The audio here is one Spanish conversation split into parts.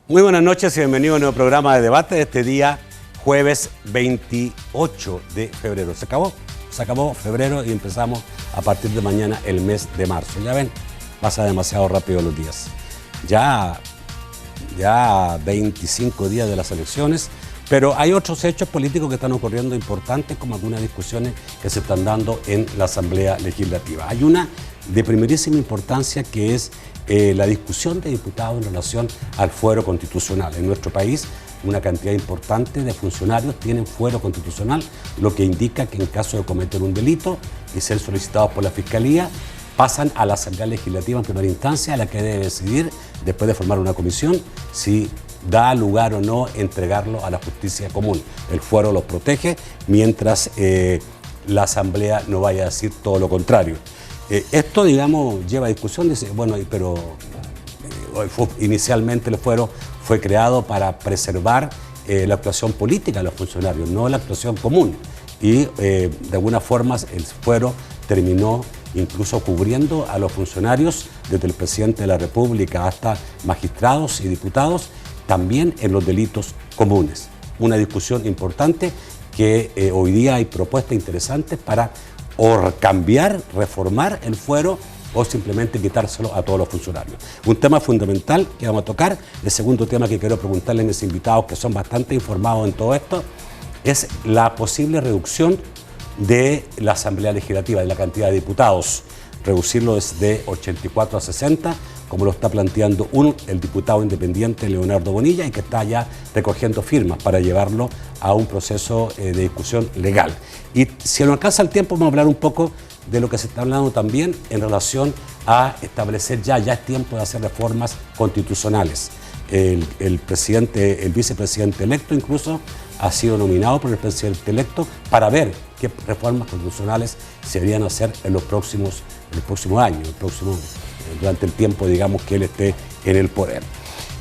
Muy buenas noches y bienvenido a un nuevo programa de debate de este día, jueves 28 de febrero. Se acabó febrero y empezamos a partir de mañana el mes de marzo. Ya ven, pasa demasiado rápido los días. Ya 25 días de las elecciones, pero hay otros hechos políticos que están ocurriendo importantes, como algunas discusiones que se están dando en la Asamblea Legislativa. Hay una de primerísima importancia que es la discusión de diputados en relación al fuero constitucional. En nuestro país, una cantidad importante de funcionarios tienen fuero constitucional, lo que indica que en caso de cometer un delito y ser solicitados por la Fiscalía, pasan a la Asamblea Legislativa en primera instancia, a la que debe decidir, después de formar una comisión, si da lugar o no entregarlo a la justicia común. El fuero los protege, mientras la Asamblea no vaya a decir todo lo contrario. Esto, digamos, lleva a discusión, dice, bueno, pero inicialmente el fuero fue creado para preservar la actuación política de los funcionarios, no la actuación común. Y de alguna forma el fuero terminó incluso cubriendo a los funcionarios, desde el presidente de la República hasta magistrados y diputados, también en los delitos comunes. Una discusión importante que hoy día hay propuestas interesantes para o cambiar, reformar el fuero o simplemente quitárselo a todos los funcionarios. Un tema fundamental que vamos a tocar. El segundo tema que quiero preguntarle a mis invitados, que son bastante informados en todo esto, es la posible reducción de la Asamblea Legislativa, de la cantidad de diputados, reducirlo desde 84 a 60, como lo está planteando el diputado independiente Leonardo Bonilla, y que está ya recogiendo firmas para llevarlo a un proceso de discusión legal. Y si nos alcanza el tiempo, vamos a hablar un poco de lo que se está hablando también en relación a establecer ya es tiempo de hacer reformas constitucionales. El vicepresidente electo incluso ha sido nominado por el presidente electo para ver qué reformas constitucionales se deberían hacer en el próximo año, durante el tiempo, digamos, que él esté en el poder.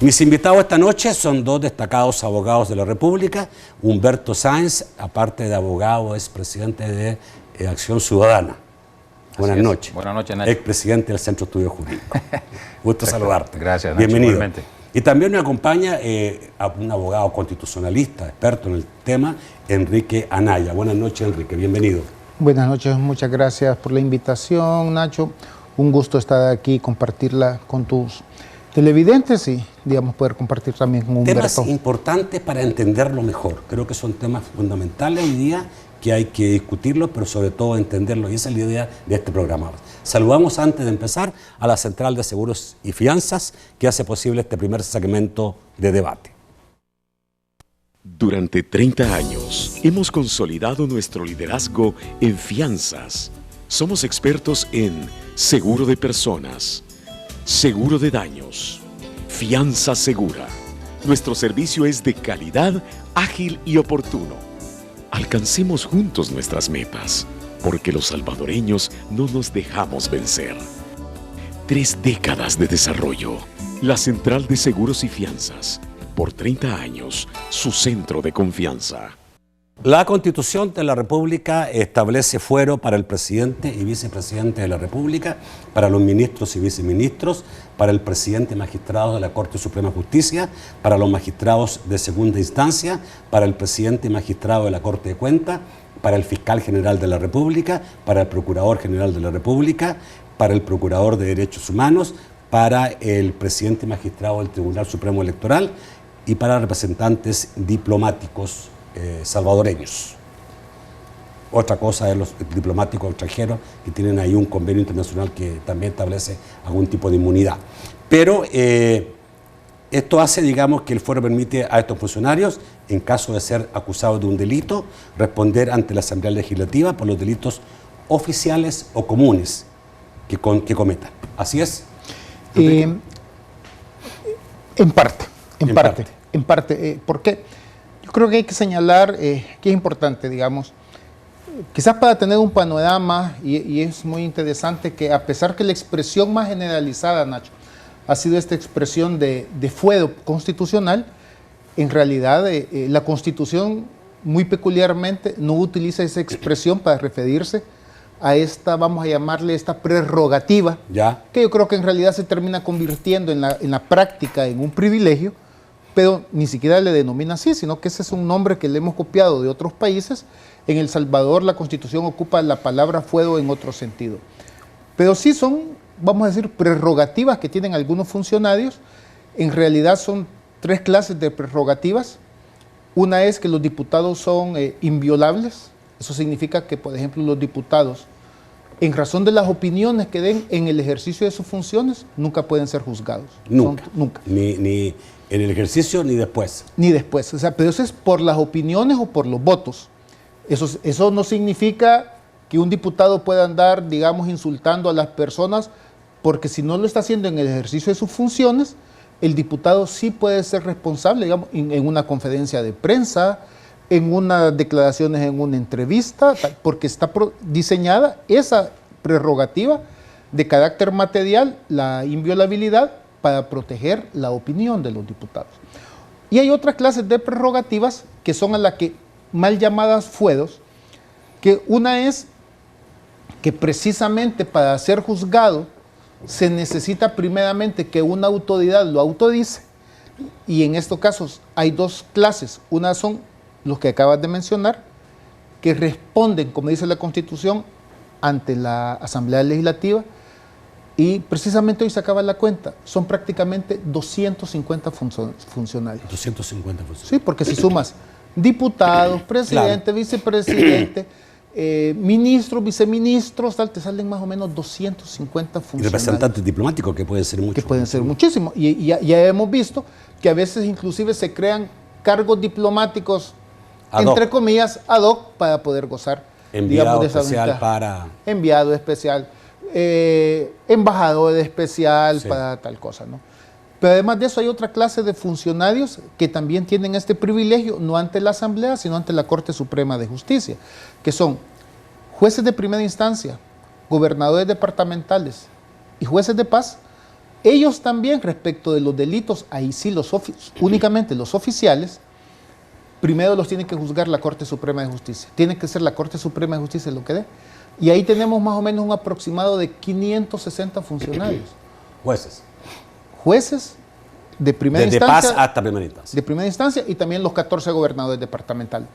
Mis invitados esta noche son dos destacados abogados de la República. Humberto Sáenz, aparte de abogado, es presidente de Acción Ciudadana. Buenas noches. Buenas noches, Nacho. Expresidente del Centro de Estudios Jurídicos. Gusto saludarte. Gracias, Nacho. Bienvenido. Igualmente. Y también me acompaña a un abogado constitucionalista, experto en el tema, Enrique Anaya. Buenas noches, Enrique. Bienvenido. Buenas noches. Muchas gracias por la invitación, Nacho. Un gusto estar aquí, compartirla con tus televidentes y, digamos, poder compartir también con Humberto. Temas importantes para entenderlo mejor. Creo que son temas fundamentales hoy día que hay que discutirlos, pero sobre todo entenderlos. Y esa es la idea de este programa. Saludamos antes de empezar a la Central de Seguros y Fianzas, que hace posible este primer segmento de debate. Durante 30 años hemos consolidado nuestro liderazgo en fianzas. Somos expertos en seguro de personas, seguro de daños, fianza segura. Nuestro servicio es de calidad, ágil y oportuno. Alcancemos juntos nuestras metas, porque los salvadoreños no nos dejamos vencer. 3 décadas de desarrollo. La Central de Seguros y Fianzas. Por 30 años, su centro de confianza. La Constitución de la República establece fuero para el presidente y vicepresidente de la República, para los ministros y viceministros, para el presidente y magistrado de la Corte Suprema de Justicia, para los magistrados de segunda instancia, para el presidente y magistrado de la Corte de Cuentas, para el fiscal general de la República, para el procurador general de la República, para el procurador de Derechos Humanos, para el presidente y magistrado del Tribunal Supremo Electoral y para representantes diplomáticos salvadoreños. Otra cosa es los diplomáticos extranjeros que tienen ahí un convenio internacional que también establece algún tipo de inmunidad. Pero esto hace, digamos, que el fuero permite a estos funcionarios, en caso de ser acusados de un delito, responder ante la Asamblea Legislativa por los delitos oficiales o comunes que cometan. ¿Así es? En parte. ¿Por qué? Yo creo que hay que señalar que es importante, digamos, quizás para tener un panorama, y es muy interesante que a pesar que la expresión más generalizada, Nacho, ha sido esta expresión de fuero constitucional, en realidad la Constitución muy peculiarmente no utiliza esa expresión para referirse a esta, vamos a llamarle esta prerrogativa, que yo creo que en realidad se termina convirtiendo en la práctica en un privilegio, pero ni siquiera le denomina así, sino que ese es un nombre que le hemos copiado de otros países. En El Salvador la Constitución ocupa la palabra fuero en otro sentido. Pero sí son, vamos a decir, prerrogativas que tienen algunos funcionarios. En realidad son 3 clases de prerrogativas. Una es que los diputados son inviolables. Eso significa que, por ejemplo, los diputados, en razón de las opiniones que den en el ejercicio de sus funciones, nunca pueden ser juzgados. Nunca. Nunca. Ni en el ejercicio ni después. Ni después. O sea, pero eso es por las opiniones o por los votos. Eso no significa que un diputado pueda andar, digamos, insultando a las personas, porque si no lo está haciendo en el ejercicio de sus funciones, el diputado sí puede ser responsable, digamos, en una conferencia de prensa, en unas declaraciones, en una entrevista, porque está diseñada esa prerrogativa de carácter material, la inviolabilidad, para proteger la opinión de los diputados. Y hay otras clases de prerrogativas que son a las que mal llamadas fueros, que una es que precisamente para ser juzgado se necesita primeramente que una autoridad lo autorice, y en estos casos hay 2 clases. Una son los que acabas de mencionar, que responden, como dice la Constitución, ante la Asamblea Legislativa, y precisamente hoy se acaba la cuenta, son prácticamente 250 funcionarios. 250 funcionarios. Sí, porque si sumas diputados, presidente, claro, vicepresidente, ministros, viceministros, tal, te salen más o menos 250 funcionarios. Y representantes diplomáticos, que pueden ser muchos. Que pueden ser muchísimos. Y ya hemos visto que a veces inclusive se crean cargos diplomáticos, entre comillas, ad hoc, para poder gozar. Enviado digamos, de esa especial ventaja. para... Enviado especial, embajador especial, sí, para tal cosa, ¿no? Pero además de eso hay otra clase de funcionarios que también tienen este privilegio, no ante la Asamblea, sino ante la Corte Suprema de Justicia, que son jueces de primera instancia, gobernadores departamentales y jueces de paz. Ellos también, respecto de los delitos, ahí sí únicamente los oficiales, primero los tiene que juzgar la Corte Suprema de Justicia. Tiene que ser la Corte Suprema de Justicia lo que dé. Y ahí tenemos más o menos un aproximado de 560 funcionarios. Jueces de primera instancia. Desde paz hasta primera instancia. De primera instancia, y también los 14 gobernadores departamentales.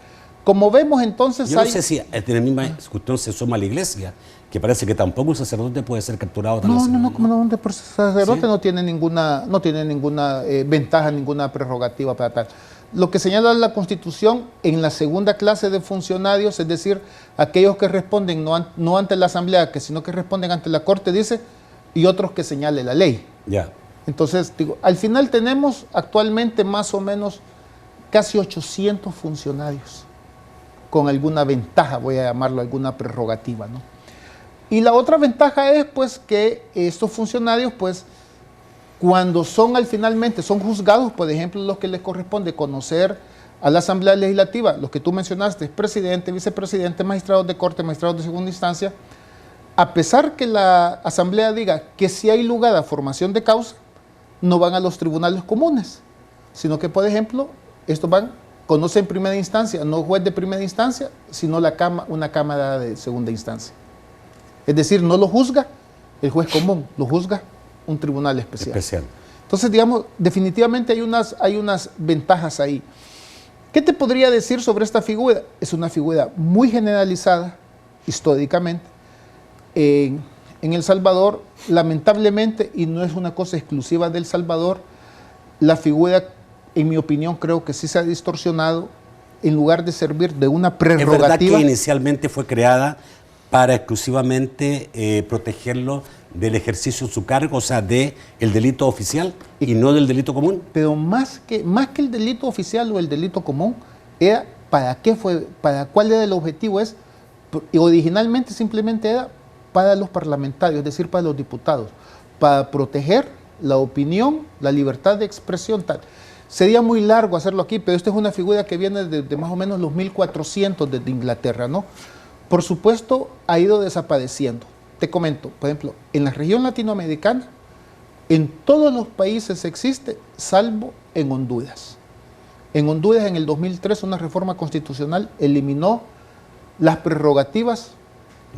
Como vemos entonces Yo no sé si en la misma cuestión se suma a la iglesia, que parece que tampoco un sacerdote puede ser capturado tan fácilmente. No, como no, por sacerdote, ¿sí? No tiene ninguna ventaja, ninguna prerrogativa para tal. Lo que señala la Constitución en la segunda clase de funcionarios, es decir, aquellos que responden no ante la Asamblea, sino que responden ante la Corte, dice, y otros que señale la ley. Ya. Entonces, digo, al final tenemos actualmente más o menos casi 800 funcionarios con alguna ventaja, voy a llamarlo alguna prerrogativa, ¿no? Y la otra ventaja es pues que estos funcionarios pues cuando finalmente son juzgados, por ejemplo, los que les corresponde conocer a la Asamblea Legislativa, los que tú mencionaste, presidente, vicepresidente, magistrados de corte, magistrados de segunda instancia, a pesar que la Asamblea diga que si hay lugar a formación de causa, no van a los tribunales comunes, sino que, por ejemplo, estos conocen primera instancia, no juez de primera instancia, sino una cámara de segunda instancia. Es decir, no lo juzga el juez común, lo juzga un tribunal especial. Entonces, digamos, definitivamente hay unas ventajas ahí. ¿Qué te podría decir sobre esta figura? Es una figura muy generalizada históricamente. En El Salvador, lamentablemente, y no es una cosa exclusiva de El Salvador, la figura, en mi opinión, creo que sí se ha distorsionado en lugar de servir de una prerrogativa. Es verdad que inicialmente fue creada para exclusivamente protegerlo del ejercicio de su cargo, o sea, del delito oficial y no del delito común. Pero más que el delito oficial o el delito común, era cuál era el objetivo. Originalmente simplemente era para los parlamentarios, es decir, para los diputados, para proteger la opinión, la libertad de expresión, tal. Sería muy largo hacerlo aquí, pero esta es una figura que viene de más o menos los 1400 desde Inglaterra, ¿no? Por supuesto, ha ido desapareciendo. Te comento, por ejemplo, en la región latinoamericana, en todos los países existe, salvo en Honduras. En Honduras, en el 2003, una reforma constitucional eliminó las prerrogativas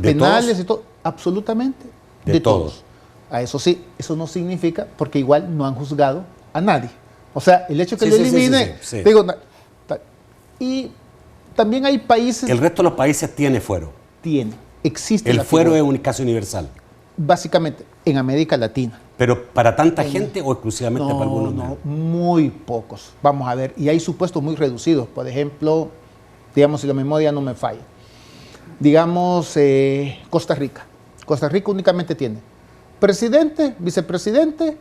penales y todo, absolutamente de todos. A eso sí, eso no significa, porque igual no han juzgado a nadie. O sea, el hecho que Sí, lo sí, elimine, sí. digo, y también hay países El resto de los países tiene fuero. existe El la fuero figura, es casi universal. básicamente en América Latina. ¿Pero para tanta gente o exclusivamente para algunos No, menos? muy pocos. Vamos a ver, y hay supuestos muy reducidos. Por ejemplo, digamos, si la memoria no me falla, digamos, Costa Rica. Costa Rica únicamente tiene presidente, vicepresidente,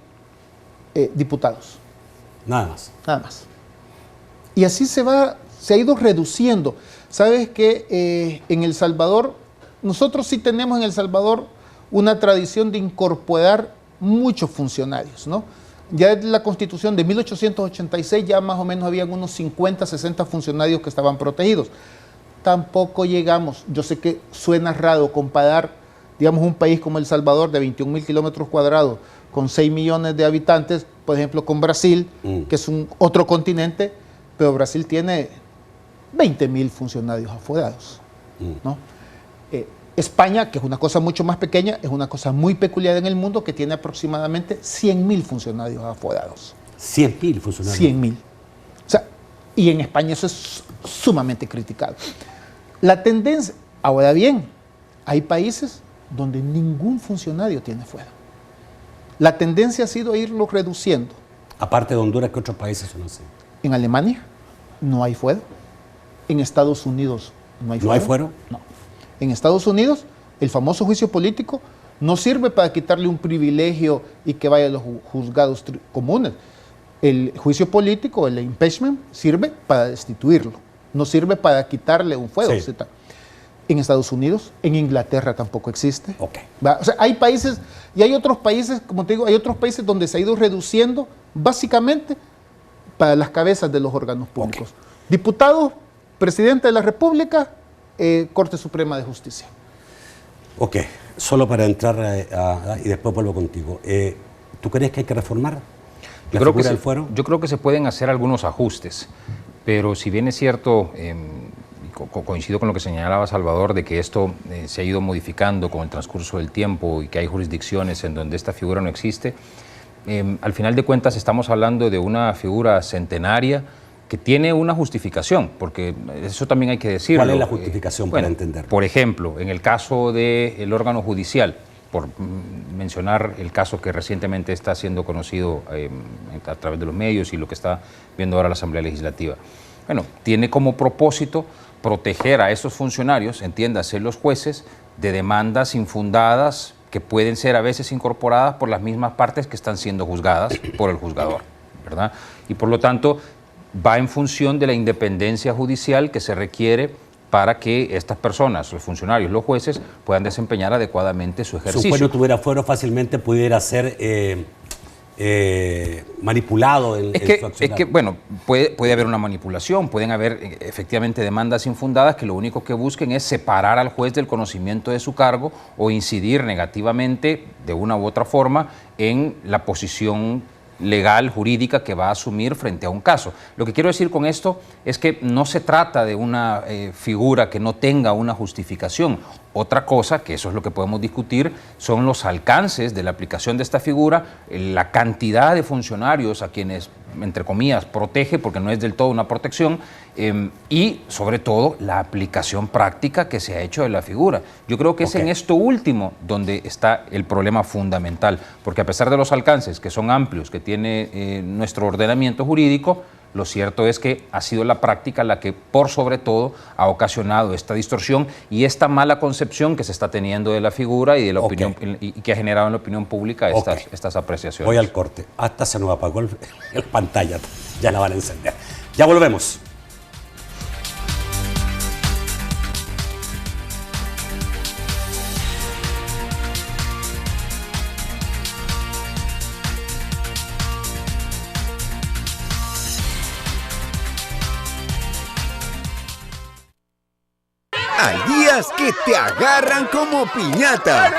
diputados. Nada más. Nada más. Y así se ha ido reduciendo. Sabes que en El Salvador, nosotros sí tenemos en El Salvador una tradición de incorporar muchos funcionarios, ¿no? Ya desde la Constitución de 1886 ya más o menos habían unos 50, 60 funcionarios que estaban protegidos. Tampoco llegamos, yo sé que suena raro comparar, digamos, un país como El Salvador de 21.000 kilómetros cuadrados con 6 millones de habitantes, por ejemplo, con Brasil, que es otro continente, pero Brasil tiene 20.000 funcionarios afuerados, ¿no? España, que es una cosa mucho más pequeña, es una cosa muy peculiar en el mundo, que tiene aproximadamente 100.000 funcionarios afuerados. 100.000 funcionarios. 100.000. O sea, y en España eso es sumamente criticado. La tendencia, ahora bien, hay países donde ningún funcionario tiene fuero. La tendencia ha sido irlo reduciendo. Aparte de Honduras, ¿qué otros países son así? En Alemania no hay fuero. En Estados Unidos no hay fuero. ¿No hay fuero? No. En Estados Unidos, el famoso juicio político no sirve para quitarle un privilegio y que vaya a los juzgados comunes. El juicio político, el impeachment, sirve para destituirlo. No sirve para quitarle un fuero. Sí. En Estados Unidos, en Inglaterra tampoco existe. Ok. O sea, hay países, y hay otros países, como te digo, hay otros países donde se ha ido reduciendo básicamente para las cabezas de los órganos públicos. Ok. Diputado, presidente de la República, Corte Suprema de Justicia. Ok, solo para entrar y después vuelvo contigo. ¿Tú crees que hay que reformar la figura del fuero? Yo creo que se pueden hacer algunos ajustes, pero si bien es cierto, coincido con lo que señalaba Salvador, de que esto se ha ido modificando con el transcurso del tiempo y que hay jurisdicciones en donde esta figura no existe, al final de cuentas estamos hablando de una figura centenaria que tiene una justificación, porque eso también hay que decirlo. ¿Cuál es la justificación para entenderlo? Por ejemplo, en el caso del órgano judicial, por mencionar el caso que recientemente está siendo conocido a través de los medios y lo que está viendo ahora la Asamblea Legislativa. Bueno, tiene como propósito proteger a esos funcionarios, entiéndase los jueces, de demandas infundadas que pueden ser a veces incorporadas por las mismas partes que están siendo juzgadas por el juzgador, ¿verdad? Y por lo tanto va en función de la independencia judicial que se requiere para que estas personas, los funcionarios, los jueces, puedan desempeñar adecuadamente su ejercicio. Si un juez no tuviera fuero, fácilmente pudiera ser manipulado en su accionar. Es que, bueno, puede haber una manipulación, pueden haber efectivamente demandas infundadas que lo único que busquen es separar al juez del conocimiento de su cargo o incidir negativamente, de una u otra forma, en la posición legal, jurídica que va a asumir frente a un caso. Lo que quiero decir con esto es que no se trata de una figura que no tenga una justificación. Otra cosa, que eso es lo que podemos discutir, son los alcances de la aplicación de esta figura, la cantidad de funcionarios a quienes, entre comillas, protege, porque no es del todo una protección, y sobre todo la aplicación práctica que se ha hecho de la figura. Yo creo que es en esto último donde está el problema fundamental, porque a pesar de los alcances que son amplios, que tiene nuestro ordenamiento jurídico, lo cierto es que ha sido la práctica la que, por sobre todo, ha ocasionado esta distorsión y esta mala concepción que se está teniendo de la figura y de la opinión, y que ha generado en la opinión pública estas apreciaciones. Voy al corte. Hasta se nos apagó la pantalla. Ya la van a encender. Ya volvemos. Hay días que te agarran como piñata.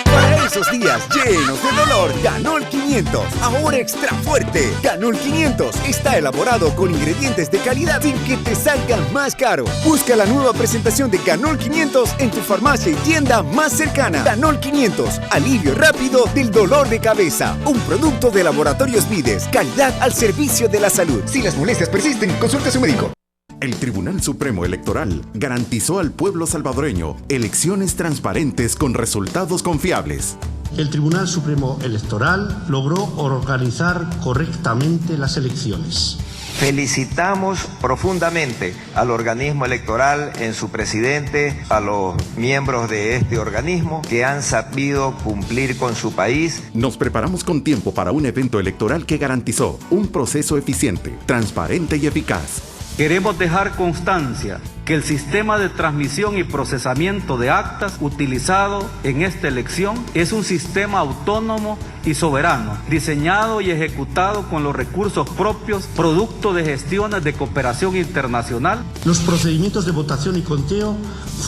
Para esos días días llenos de dolor. Ganol 500, ahora extra fuerte. Ganol 500 está elaborado con ingredientes de calidad sin que te salgan más caro. Busca la nueva presentación de Ganol 500 en tu farmacia y tienda más cercana. Ganol 500, alivio rápido del dolor de cabeza. Un producto de Laboratorios Vides, calidad al servicio de la salud. Si las molestias persisten, consulte a su médico. El Tribunal Supremo Electoral garantizó al pueblo salvadoreño elecciones transparentes con resultados confiables. El Tribunal Supremo Electoral logró organizar correctamente las elecciones. Felicitamos profundamente al organismo electoral, en su presidente, a los miembros de este organismo que han sabido cumplir con su país. Nos preparamos con tiempo para un evento electoral que garantizó un proceso eficiente, transparente y eficaz. Queremos dejar constancia que el sistema de transmisión y procesamiento de actas utilizado en esta elección es un sistema autónomo y soberano, diseñado y ejecutado con los recursos propios, producto de gestiones de cooperación internacional. Los procedimientos de votación y conteo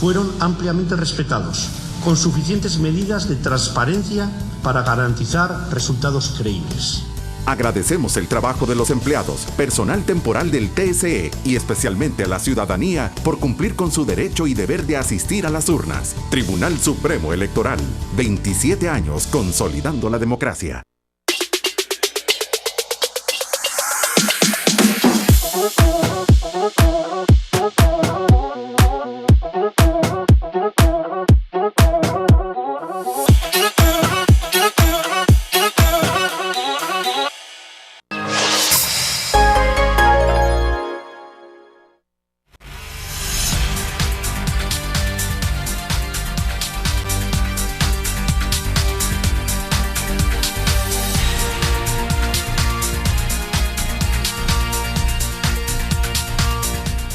fueron ampliamente respetados, con suficientes medidas de transparencia para garantizar resultados creíbles. Agradecemos el trabajo de los empleados, personal temporal del TSE y especialmente a la ciudadanía por cumplir con su derecho y deber de asistir a las urnas. Tribunal Supremo Electoral, 27 años consolidando la democracia.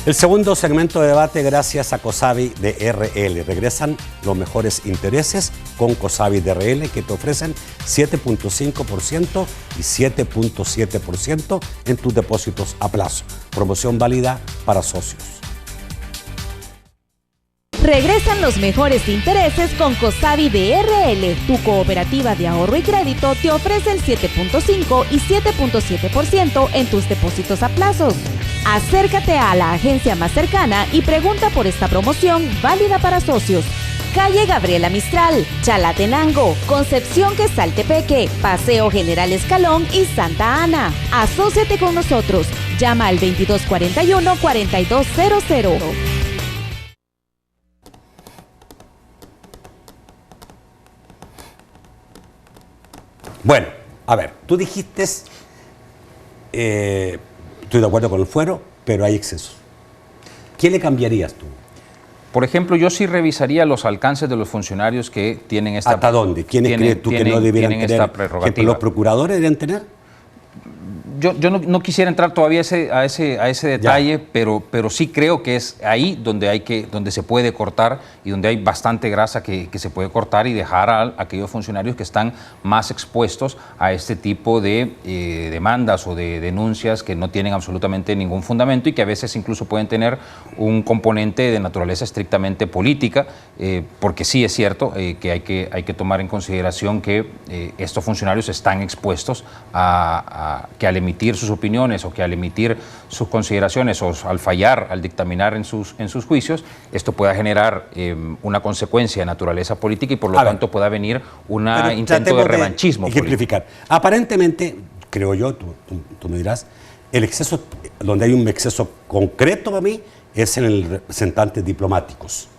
El segundo segmento de debate gracias a Cosavi DRL. Regresan los mejores intereses con Cosavi DRL que te ofrecen 7.5% y 7.7% en tus depósitos a plazo. Promoción válida para socios. Regresan los mejores intereses con Cosavi DRL. Tu cooperativa de ahorro y crédito te ofrece el 7.5 y 7.7% en tus depósitos a plazos. Acércate a la agencia más cercana y pregunta por esta promoción válida para socios. Calle Gabriela Mistral, Chalatenango, Concepción Quesaltepeque, Paseo General Escalón y Santa Ana. Asóciate con nosotros. Llama al 2241-4200. Bueno, a ver, tú dijiste, estoy de acuerdo con el fuero, pero hay excesos. ¿Qué le cambiarías tú? Por ejemplo, yo sí revisaría los alcances de los funcionarios que tienen esta... ¿Hasta dónde? ¿Quiénes crees tú que no debieran tener? Esta prerrogativa. ¿Los procuradores deberían tener? Yo no quisiera entrar todavía a ese detalle, pero sí creo que es ahí donde se puede cortar y donde hay bastante grasa que se puede cortar y dejar a aquellos funcionarios que están más expuestos a este tipo de demandas o de denuncias que no tienen absolutamente ningún fundamento y que a veces incluso pueden tener un componente de naturaleza estrictamente política, porque sí es cierto que hay que tomar en consideración que estos funcionarios están expuestos a que al emitir sus opiniones o que al emitir sus consideraciones o al fallar, al dictaminar en sus juicios, esto pueda generar una consecuencia de naturaleza política y por lo tanto pueda venir un intento de revanchismo ejemplificar. Político. Aparentemente, creo yo, tú me dirás, el exceso, donde hay un exceso concreto para mí, es en el representantes diplomáticos.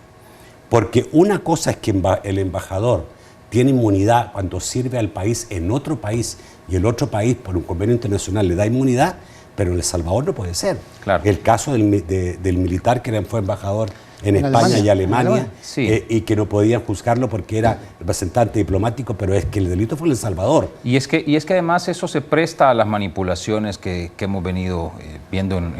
Porque una cosa es que el embajador tiene inmunidad cuando sirve al país en otro país y el otro país por un convenio internacional le da inmunidad, pero en El Salvador no puede ser. Claro. El caso del militar que fue embajador en España y Alemania, sí. Y que no podían juzgarlo porque era representante diplomático, pero es que el delito fue en El Salvador. Y es que además eso se presta a las manipulaciones que hemos venido viendo en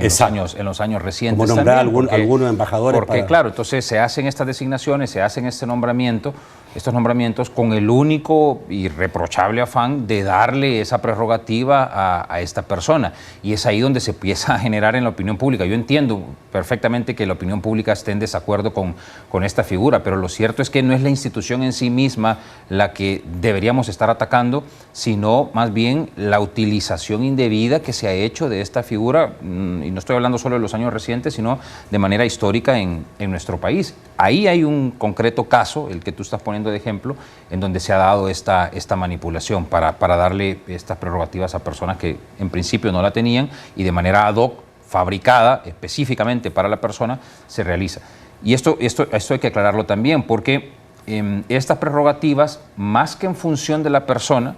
los años recientes. Como nombrar algunos embajadores. Porque claro, entonces se hacen estas designaciones, se hacen este nombramiento, estos nombramientos con el único y reprochable afán de darle esa prerrogativa a esta persona. Y es ahí donde se empieza a generar en la opinión pública. Yo entiendo perfectamente que la opinión pública esté en desacuerdo con esta figura, pero lo cierto es que no es la institución en sí misma la que deberíamos estar atacando, sino más bien la utilización indebida que se ha hecho de esta figura, y no estoy hablando solo de los años recientes, sino de manera histórica en nuestro país. Ahí hay un concreto caso, el que tú estás poniendo de ejemplo, en donde se ha dado esta manipulación para darle estas prerrogativas a personas que en principio no la tenían y de manera ad hoc, fabricada específicamente para la persona, se realiza. Y esto hay que aclararlo también, porque estas prerrogativas, más que en función de la persona,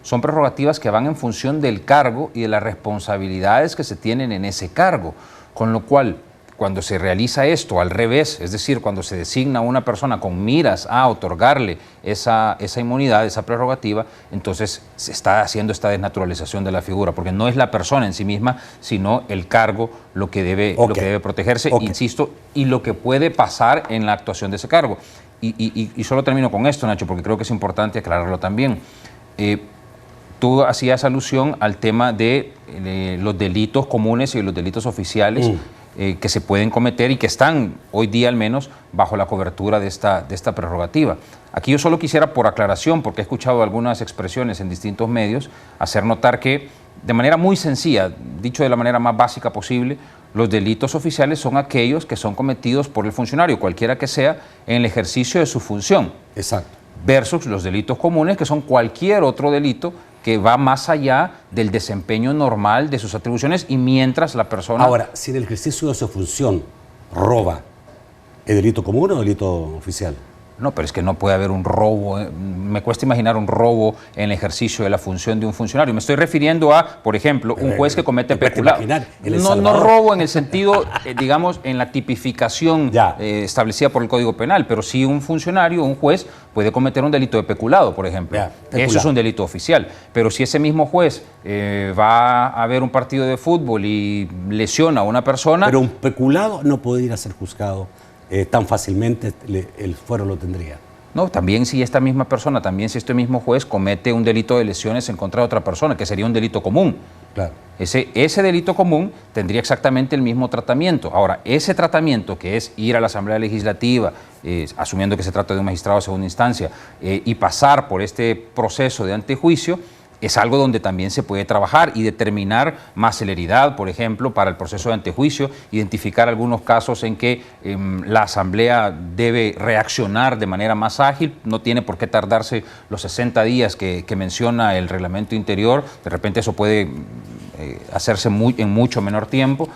son prerrogativas que van en función del cargo y de las responsabilidades que se tienen en ese cargo, con lo cual, cuando se realiza esto al revés, es decir, cuando se designa a una persona con miras a otorgarle esa inmunidad, esa prerrogativa, entonces se está haciendo esta desnaturalización de la figura, porque no es la persona en sí misma, sino el cargo lo que debe protegerse, insisto, y lo que puede pasar en la actuación de ese cargo. Y solo termino con esto, Nacho, porque creo que es importante aclararlo también. Tú hacías alusión al tema de los delitos comunes y los delitos oficiales que se pueden cometer y que están hoy día al menos bajo la cobertura de esta prerrogativa. Aquí yo solo quisiera, por aclaración, porque he escuchado algunas expresiones en distintos medios, hacer notar que de manera muy sencilla, dicho de la manera más básica posible, los delitos oficiales son aquellos que son cometidos por el funcionario, cualquiera que sea, en el ejercicio de su función. Exacto. Versus los delitos comunes, que son cualquier otro delito que va más allá del desempeño normal de sus atribuciones y mientras la persona... Ahora, si en el ejercicio de su función roba, ¿es delito común o delito oficial? No, pero es que no puede haber un robo. Me cuesta imaginar un robo en el ejercicio de la función de un funcionario. Me estoy refiriendo a, por ejemplo, un juez que comete peculado. No robo en el sentido, digamos, en la tipificación establecida por el Código Penal, pero sí un funcionario, un juez, puede cometer un delito de peculado, por ejemplo. Eso es un delito oficial. Pero si ese mismo juez va a ver un partido de fútbol y lesiona a una persona... Pero un peculado no puede ir a ser juzgado tan fácilmente, el fuero lo tendría. No, también si esta misma persona, también si este mismo juez comete un delito de lesiones en contra de otra persona, que sería un delito común. Claro. Ese delito común tendría exactamente el mismo tratamiento. Ahora, ese tratamiento que es ir a la Asamblea Legislativa, asumiendo que se trata de un magistrado de segunda instancia, y pasar por este proceso de antejuicio, es algo donde también se puede trabajar y determinar más celeridad, por ejemplo, para el proceso de antejuicio, identificar algunos casos en que la Asamblea debe reaccionar de manera más ágil, no tiene por qué tardarse los 60 días que menciona el reglamento interior, de repente eso puede hacerse en mucho menor tiempo,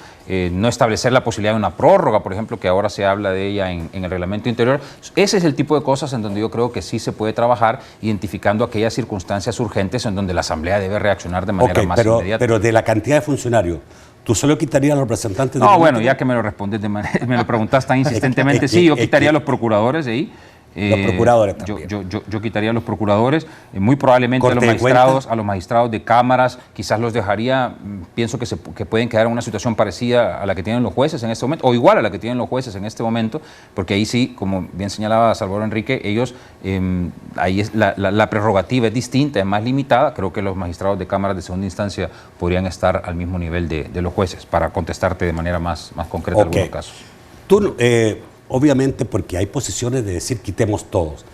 no establecer la posibilidad de una prórroga, por ejemplo, que ahora se habla de ella en el reglamento interior. Ese es el tipo de cosas en donde yo creo que sí se puede trabajar, identificando aquellas circunstancias urgentes en donde la Asamblea debe reaccionar de manera más inmediata. Pero de la cantidad de funcionarios, ¿tú solo quitarías a los representantes de No, bueno, ya que me lo respondes me lo preguntas tan insistentemente, sí, yo quitaría a los procuradores de ahí. Los procuradores también. Yo quitaría a los procuradores, muy probablemente a los magistrados de cámaras, quizás los dejaría, pienso que pueden quedar en una situación parecida a la que tienen los jueces en este momento, o igual a la que tienen los jueces en este momento, porque ahí sí, como bien señalaba Salvador Enrique, ellos, ahí es la prerrogativa es distinta, es más limitada. Creo que los magistrados de cámaras de segunda instancia podrían estar al mismo nivel de los jueces, para contestarte de manera más concreta algunos casos. Tú, obviamente, porque hay posiciones de decir quitemos todos.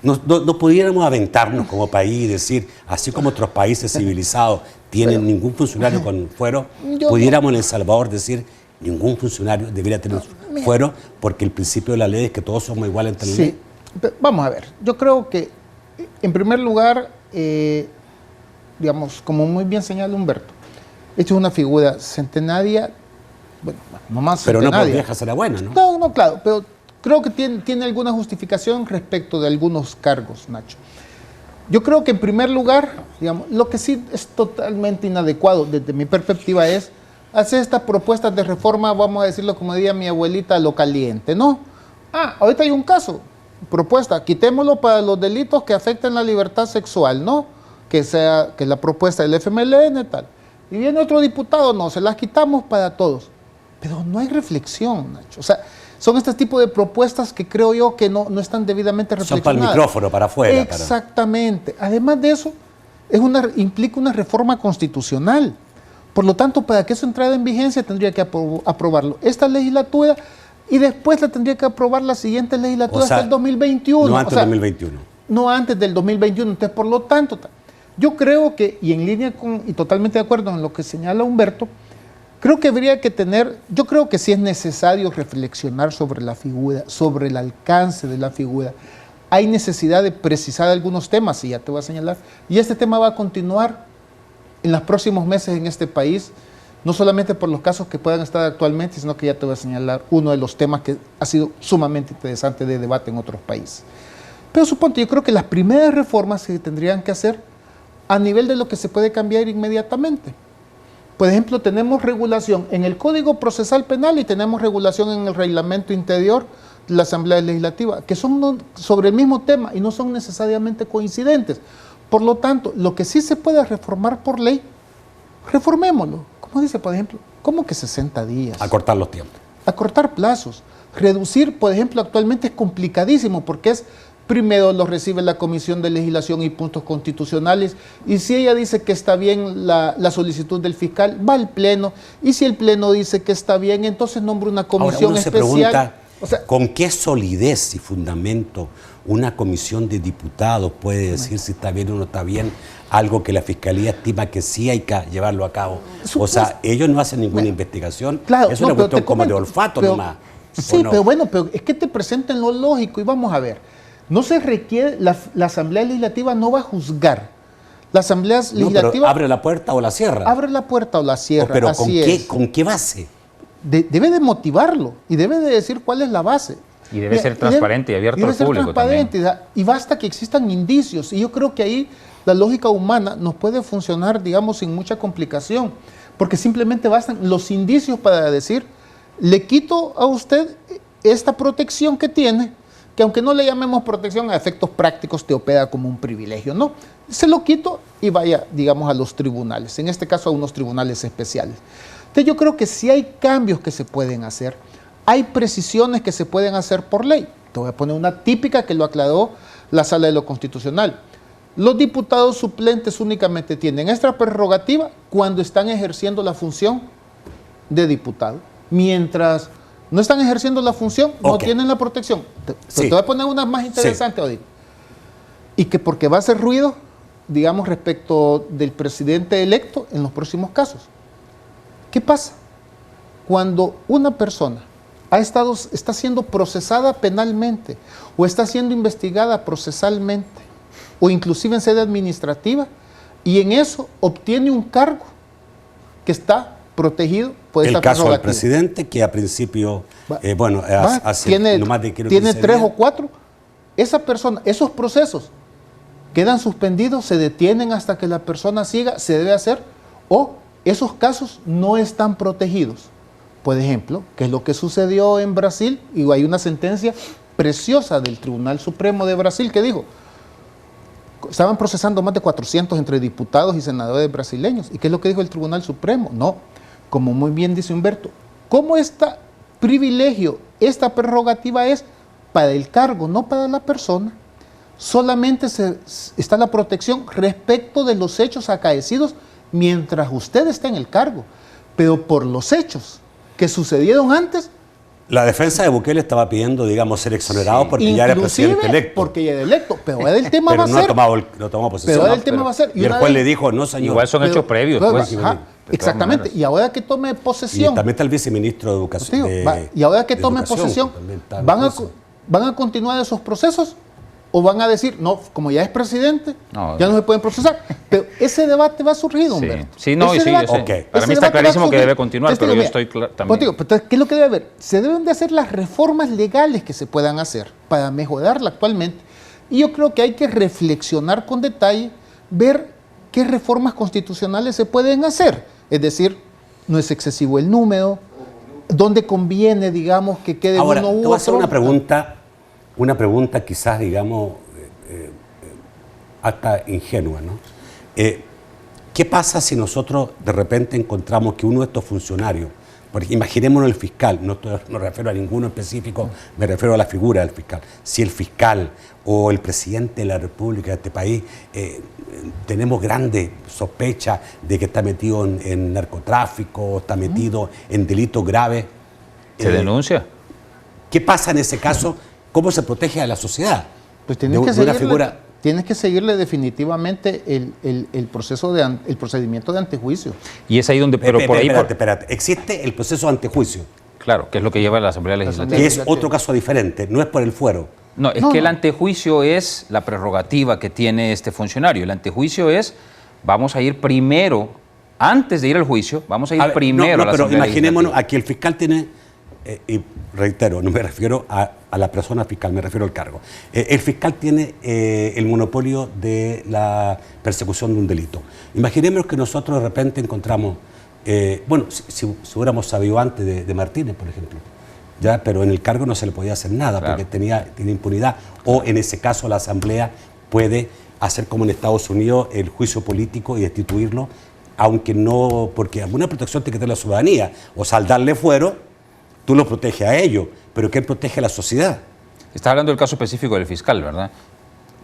No pudiéramos aventarnos como país y decir, así como otros países civilizados tienen ningún funcionario con fuero, pudiéramos en El Salvador decir, ningún funcionario debería tener fuero, porque el principio de la ley es que todos somos iguales ante la ley. Vamos a ver, yo creo que, en primer lugar, digamos, como muy bien señala Humberto, esta es una figura centenaria. Bueno, no más pero no por vieja será buena, ¿no? No, claro, pero creo que tiene alguna justificación respecto de algunos cargos, Nacho. Yo creo que en primer lugar, digamos, lo que sí es totalmente inadecuado desde mi perspectiva es hacer estas propuestas de reforma, vamos a decirlo como diría mi abuelita, a lo caliente, ¿no? Ahorita hay un caso, propuesta, quitémoslo para los delitos que afecten la libertad sexual, ¿no? Que es la propuesta del FMLN, tal. Y viene otro diputado, no, se las quitamos para todos. Pero no hay reflexión, Nacho. O sea, son este tipo de propuestas que creo yo que no están debidamente reflexionadas. Son para el micrófono, para afuera. Exactamente. Además de eso, implica una reforma constitucional. Por lo tanto, para que eso entrara en vigencia, tendría que aprobarlo esta legislatura y después la tendría que aprobar la siguiente legislatura, o sea, hasta el 2021. No antes del 2021. No antes del 2021. Entonces, por lo tanto, yo creo que, y en línea con, y totalmente de acuerdo en lo que señala Humberto, creo que habría que yo creo que sí es necesario reflexionar sobre la figura, sobre el alcance de la figura. Hay necesidad de precisar algunos temas, y ya te voy a señalar, y este tema va a continuar en los próximos meses en este país, no solamente por los casos que puedan estar actualmente, sino que ya te voy a señalar uno de los temas que ha sido sumamente interesante de debate en otros países. Pero suponte, yo creo que las primeras reformas se tendrían que hacer a nivel de lo que se puede cambiar inmediatamente. Por ejemplo, tenemos regulación en el Código Procesal Penal y tenemos regulación en el Reglamento Interior de la Asamblea Legislativa, que son sobre el mismo tema y no son necesariamente coincidentes. Por lo tanto, lo que sí se puede reformar por ley, reformémoslo. Como dice, por ejemplo, ¿cómo que 60 días? Acortar los tiempos. Acortar plazos. Reducir, por ejemplo, actualmente es complicadísimo porque primero lo recibe la Comisión de Legislación y Puntos Constitucionales, y si ella dice que está bien la solicitud del fiscal, va al Pleno, y si el Pleno dice que está bien, entonces nombra una comisión Ahora uno especial. Se pregunta, ¿con qué solidez y fundamento una comisión de diputados puede decir si está bien o no está bien algo que la Fiscalía estima que sí hay que llevarlo a cabo? O sea, ellos no hacen ninguna investigación, claro, es una cuestión como de olfato nomás. Sí, pero bueno, pero es que te presenten lo lógico y vamos a ver. No se requiere, la Asamblea Legislativa no va a juzgar. La Asamblea Legislativa... Pero ¿abre la puerta o la cierra? Abre la puerta o la cierra, pero ¿con qué base? Debe de motivarlo y debe de decir cuál es la base. Y debe ser transparente y abierto al público también. Y basta que existan indicios. Y yo creo que ahí la lógica humana nos puede funcionar, digamos, sin mucha complicación. Porque simplemente bastan los indicios para decir, le quito a usted esta protección que tiene, que aunque no le llamemos protección, a efectos prácticos te opera como un privilegio, ¿no? Se lo quito y vaya, digamos, a los tribunales, en este caso a unos tribunales especiales. Entonces yo creo que sí hay cambios que se pueden hacer, hay precisiones que se pueden hacer por ley. Te voy a poner una típica que lo aclaró la Sala de lo Constitucional. Los diputados suplentes únicamente tienen esta prerrogativa cuando están ejerciendo la función de diputado. Mientras no están ejerciendo la función, no tienen la protección. Te voy a poner una más interesante, Odín. Y que porque va a hacer ruido, digamos, respecto del presidente electo en los próximos casos. ¿Qué pasa? Cuando una persona está siendo procesada penalmente o está siendo investigada procesalmente o inclusive en sede administrativa y en eso obtiene un cargo que está protegido por esta prerrogativa. El caso del presidente, que a principio, tiene 3 o 4, esa persona, esos procesos quedan suspendidos, se detienen hasta que la persona siga, se debe hacer, o esos casos no están protegidos. Por ejemplo, que es lo que sucedió en Brasil, y hay una sentencia preciosa del Tribunal Supremo de Brasil que dijo, estaban procesando más de 400 entre diputados y senadores brasileños. ¿Y qué es lo que dijo el Tribunal Supremo? No, como muy bien dice Humberto, como este privilegio, esta prerrogativa es para el cargo, no para la persona, solamente está la protección respecto de los hechos acaecidos mientras usted está en el cargo, pero por los hechos que sucedieron antes. La defensa de Bukele estaba pidiendo, digamos, ser exonerado porque ya era presidente electo. Porque ya era electo, pero ahora el tema va a ser. No tomó posesión. Pero ahora el tema va a ser. Y el juez le dijo, no, señor. Igual son hechos previos. Exactamente. Y ahora que tome posesión. Y también está el viceministro de Educación. Y ahora que tome posesión, ¿van a continuar esos procesos? ¿O van a decir, no, como ya es presidente, ya no se pueden procesar? Pero ese debate va a surgir, Humberto. Sí, no, para mí está clarísimo que debe continuar, pero yo estoy también. ¿Qué es lo que debe haber? Se deben de hacer las reformas legales que se puedan hacer para mejorarla actualmente. Y yo creo que hay que reflexionar con detalle, ver qué reformas constitucionales se pueden hacer. Es decir, no es excesivo el número, dónde conviene, digamos, que quede uno u otro. Te voy a hacer una pregunta quizás, digamos, hasta ingenua, ¿no? ¿Qué pasa si nosotros de repente encontramos que uno de estos funcionarios, Porque imaginémonos el fiscal, no refiero a ninguno específico, me refiero a la figura del fiscal. Si el fiscal o el presidente de la República de este país tenemos grande sospecha de que está metido en narcotráfico, está metido en delitos graves. ¿Se denuncia? ¿Qué pasa en ese caso? ¿Cómo se protege a la sociedad? Pues tienes que seguirle definitivamente el procedimiento de antejuicio. Y es ahí donde... Espérate. Existe el proceso de antejuicio. Claro, que es lo que lleva la Asamblea Legislativa. Que es otro caso diferente, no es por el fuero. No, es que el antejuicio es la prerrogativa que tiene este funcionario. El antejuicio es, vamos a ir primero, antes de ir al juicio, vamos a ir primero a la Asamblea Legislativa. Imaginémonos, aquí el fiscal tiene, y reitero, no me refiero a la persona fiscal, me refiero al cargo. El fiscal tiene el monopolio de la persecución de un delito. Imaginemos que nosotros de repente encontramos, si hubiéramos sabido antes de Martínez, por ejemplo, ya, pero en el cargo no se le podía hacer nada, claro, porque tenía impunidad, o en ese caso la Asamblea puede hacer como en Estados Unidos el juicio político y destituirlo, aunque no, porque alguna protección tiene que tener la ciudadanía, o sea, al darle fuero, tú lo proteges a ellos, pero ¿quién protege a la sociedad? Está hablando del caso específico del fiscal, ¿verdad?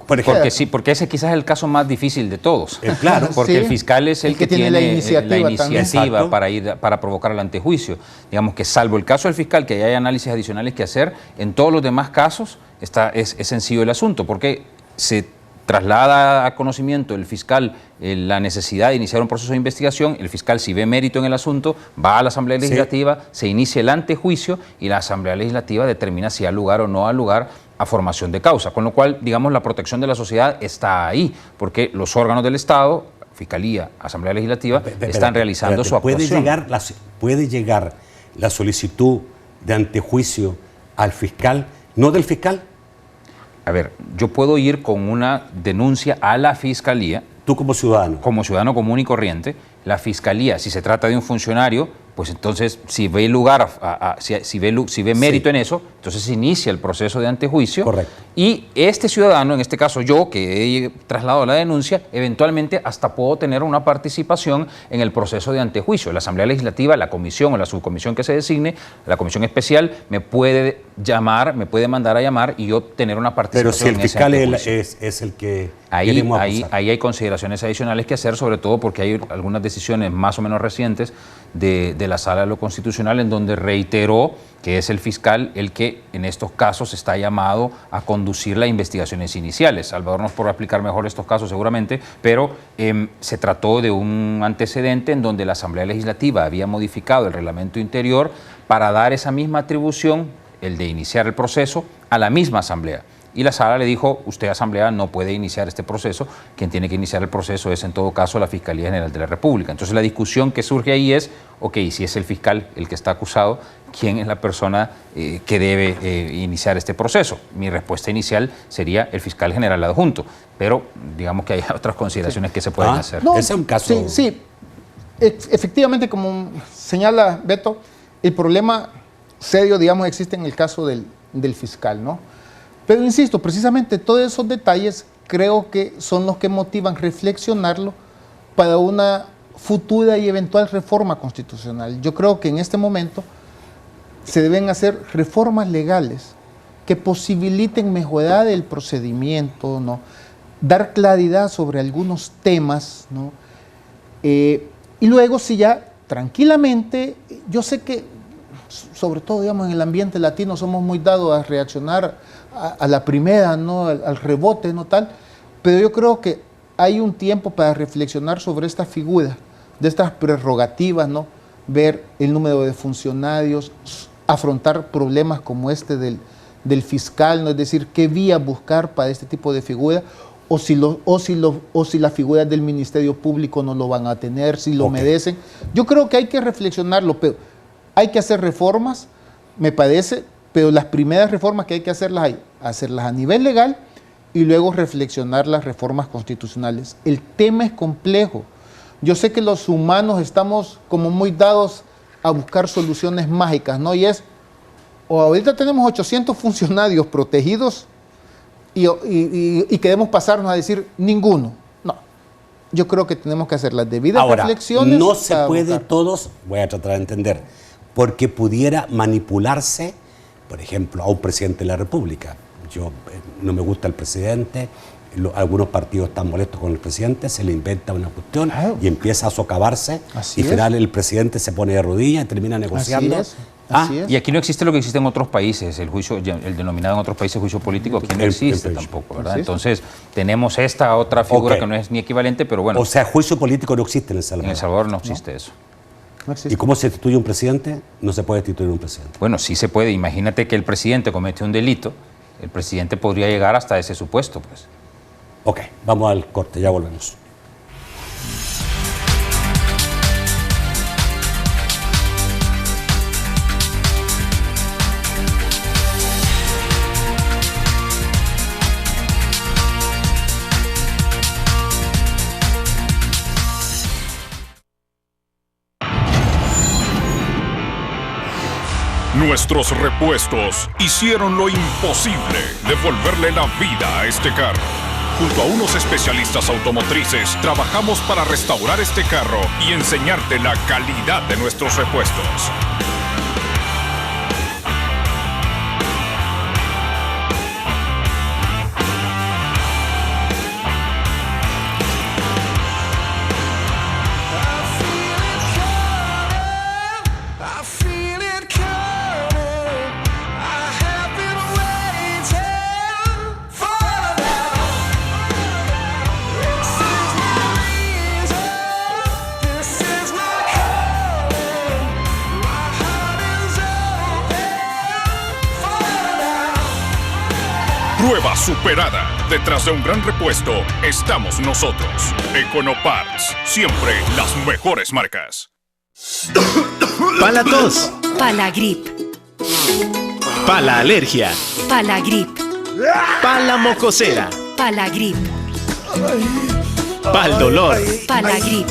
Porque ese quizás es el caso más difícil de todos. Claro. Porque el fiscal es el que tiene la iniciativa para para provocar el antejuicio. Digamos que salvo el caso del fiscal, que hay análisis adicionales que hacer, en todos los demás casos es sencillo el asunto, porque se traslada a conocimiento el fiscal la necesidad de iniciar un proceso de investigación, el fiscal, si ve mérito en el asunto, va a la Asamblea Legislativa, se inicia el antejuicio y la Asamblea Legislativa determina si ha lugar o no ha lugar a formación de causa, con lo cual, digamos, la protección de la sociedad está ahí, porque los órganos del Estado, Fiscalía, Asamblea Legislativa, están realizando su actuación. ¿Puede llegar la solicitud de antejuicio al fiscal, no del fiscal? A ver, yo puedo ir con una denuncia a la Fiscalía. ¿Tú como ciudadano? Como ciudadano común y corriente. La Fiscalía, si se trata de un funcionario, pues entonces, si ve lugar, si ve mérito en eso, entonces se inicia el proceso de antejuicio. Correcto. Y este ciudadano, en este caso yo, que he trasladado la denuncia, eventualmente hasta puedo tener una participación en el proceso de antejuicio. La Asamblea Legislativa, la comisión o la subcomisión que se designe, la comisión especial, me puede mandar a llamar y yo tener una participación. Pero si el fiscal es el que ahí hay consideraciones adicionales que hacer, sobre todo porque hay algunas decisiones más o menos recientes de la Sala de lo Constitucional en donde reiteró que es el fiscal el que en estos casos está llamado a conducir las investigaciones iniciales. Salvador nos podrá explicar mejor estos casos seguramente, pero se trató de un antecedente en donde la Asamblea Legislativa había modificado el reglamento interior para dar esa misma atribución, el de iniciar el proceso, a la misma Asamblea. Y la Sala le dijo, usted, Asamblea, no puede iniciar este proceso, quien tiene que iniciar el proceso es en todo caso la Fiscalía General de la República. Entonces la discusión que surge ahí es, ok, si es el fiscal el que está acusado, ¿quién es la persona que debe iniciar este proceso? Mi respuesta inicial sería el fiscal general adjunto, pero digamos que hay otras consideraciones que se pueden hacer. No, ese es un caso... Sí, efectivamente, como señala Beto, el problema serio, digamos, existe en el caso del fiscal, ¿no? Pero insisto, precisamente todos esos detalles creo que son los que motivan reflexionarlo para una futura y eventual reforma constitucional. Yo creo que en este momento se deben hacer reformas legales que posibiliten mejorar el procedimiento, ¿no? Dar claridad sobre algunos temas, ¿no? Y luego, si ya tranquilamente, yo sé que sobre todo, digamos, en el ambiente latino somos muy dados a reaccionar a la primera, ¿no? Al rebote, ¿no? Tal, pero yo creo que hay un tiempo para reflexionar sobre esta figura, de estas prerrogativas, ¿no? Ver el número de funcionarios, afrontar problemas como este del fiscal, ¿no? Es decir, qué vía buscar para este tipo de figura, o si las figuras del Ministerio Público no lo van a tener, si lo merecen. Yo creo que hay que reflexionarlo, pero hay que hacer reformas, me parece, pero las primeras reformas que hay que hacerlas a nivel legal y luego reflexionar las reformas constitucionales. El tema es complejo. Yo sé que los humanos estamos como muy dados a buscar soluciones mágicas, ¿no? Y es, o ahorita tenemos 800 funcionarios protegidos y queremos pasarnos a decir ninguno. No, yo creo que tenemos que hacer las debidas reflexiones. No se puede todos, voy a tratar de entender, porque pudiera manipularse, por ejemplo, a un presidente de la República. Yo no me gusta el presidente, algunos partidos están molestos con el presidente, se le inventa una cuestión y empieza a socavarse y al final el presidente se pone de rodillas y termina negociando. Así es. Y aquí no existe lo que existe en otros países, el juicio, el denominado en otros países juicio político, aquí no existe tampoco, ¿verdad? Entonces tenemos esta otra figura que no es ni equivalente, pero bueno. O sea, juicio político no existe en El Salvador. En El Salvador no existe eso. No existe. ¿Y cómo se destituye un presidente? No se puede destituir un presidente. Bueno, sí se puede. Imagínate que el presidente comete un delito, el presidente podría llegar hasta ese supuesto, pues. Ok, vamos al corte, ya volvemos. Nuestros repuestos hicieron lo imposible, devolverle la vida a este carro. Junto a unos especialistas automotrices, trabajamos para restaurar este carro y enseñarte la calidad de nuestros repuestos. Prueba superada. Detrás de un gran repuesto estamos nosotros. Econoparts. Siempre las mejores marcas. Pala tos. Pala grip. Pala alergia. Pala grip. Pala mocosera. Pala grip. Pal dolor. Pala grip.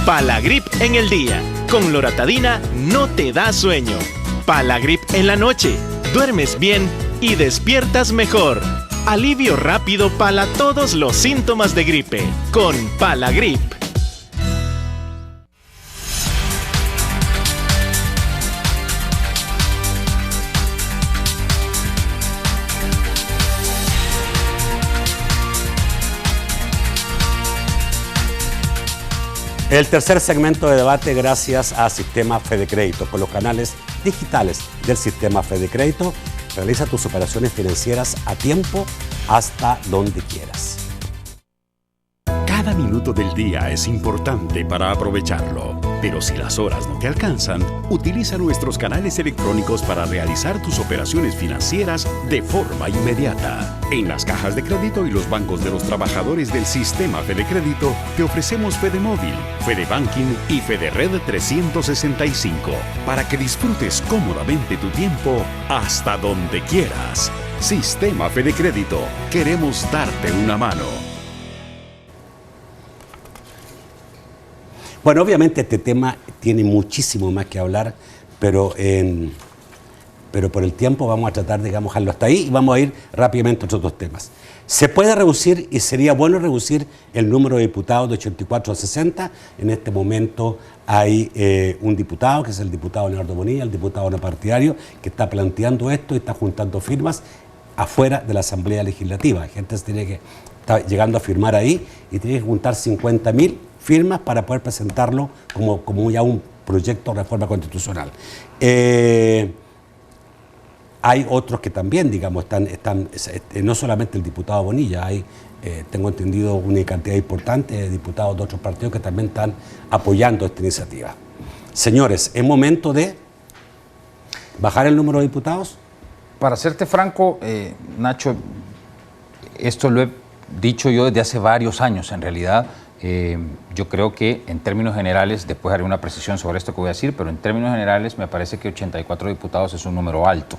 Pala grip en el día. Con loratadina no te da sueño. Pala grip en la noche. Duermes bien y despiertas mejor. Alivio rápido para todos los síntomas de gripe con Pala Grip. El tercer segmento de debate gracias a Sistema Fede Crédito. Con los canales digitales del Sistema Fede Crédito, realiza tus operaciones financieras a tiempo hasta donde quieras. Cada minuto del día es importante para aprovecharlo. Pero si las horas no te alcanzan, utiliza nuestros canales electrónicos para realizar tus operaciones financieras de forma inmediata. En las cajas de crédito y los bancos de los trabajadores del Sistema Fede Crédito, te ofrecemos Fede Móvil, Fede Banking y Fede Red 365 para que disfrutes cómodamente tu tiempo hasta donde quieras. Sistema Fede Crédito. Queremos darte una mano. Bueno, obviamente este tema tiene muchísimo más que hablar, pero por el tiempo vamos a tratar de dejarlo hasta ahí y vamos a ir rápidamente a otros dos temas. Se puede reducir y sería bueno reducir el número de diputados de 84 a 60. En este momento hay un diputado, que es el diputado Leonardo Bonilla, el diputado no partidario, que está planteando esto y está juntando firmas afuera de la Asamblea Legislativa. La gente está llegando a firmar ahí y tiene que juntar 50.000 firmas para poder presentarlo como ya un proyecto de reforma constitucional. Hay otros que también, digamos, están no solamente el diputado Bonilla, hay, tengo entendido, una cantidad importante de diputados de otros partidos que también están apoyando esta iniciativa. Señores, ¿es momento de bajar el número de diputados? Para serte franco, Nacho, esto lo he dicho yo desde hace varios años, en realidad. Yo creo que en términos generales, después haré una precisión sobre esto que voy a decir, pero en términos generales me parece que 84 diputados es un número alto,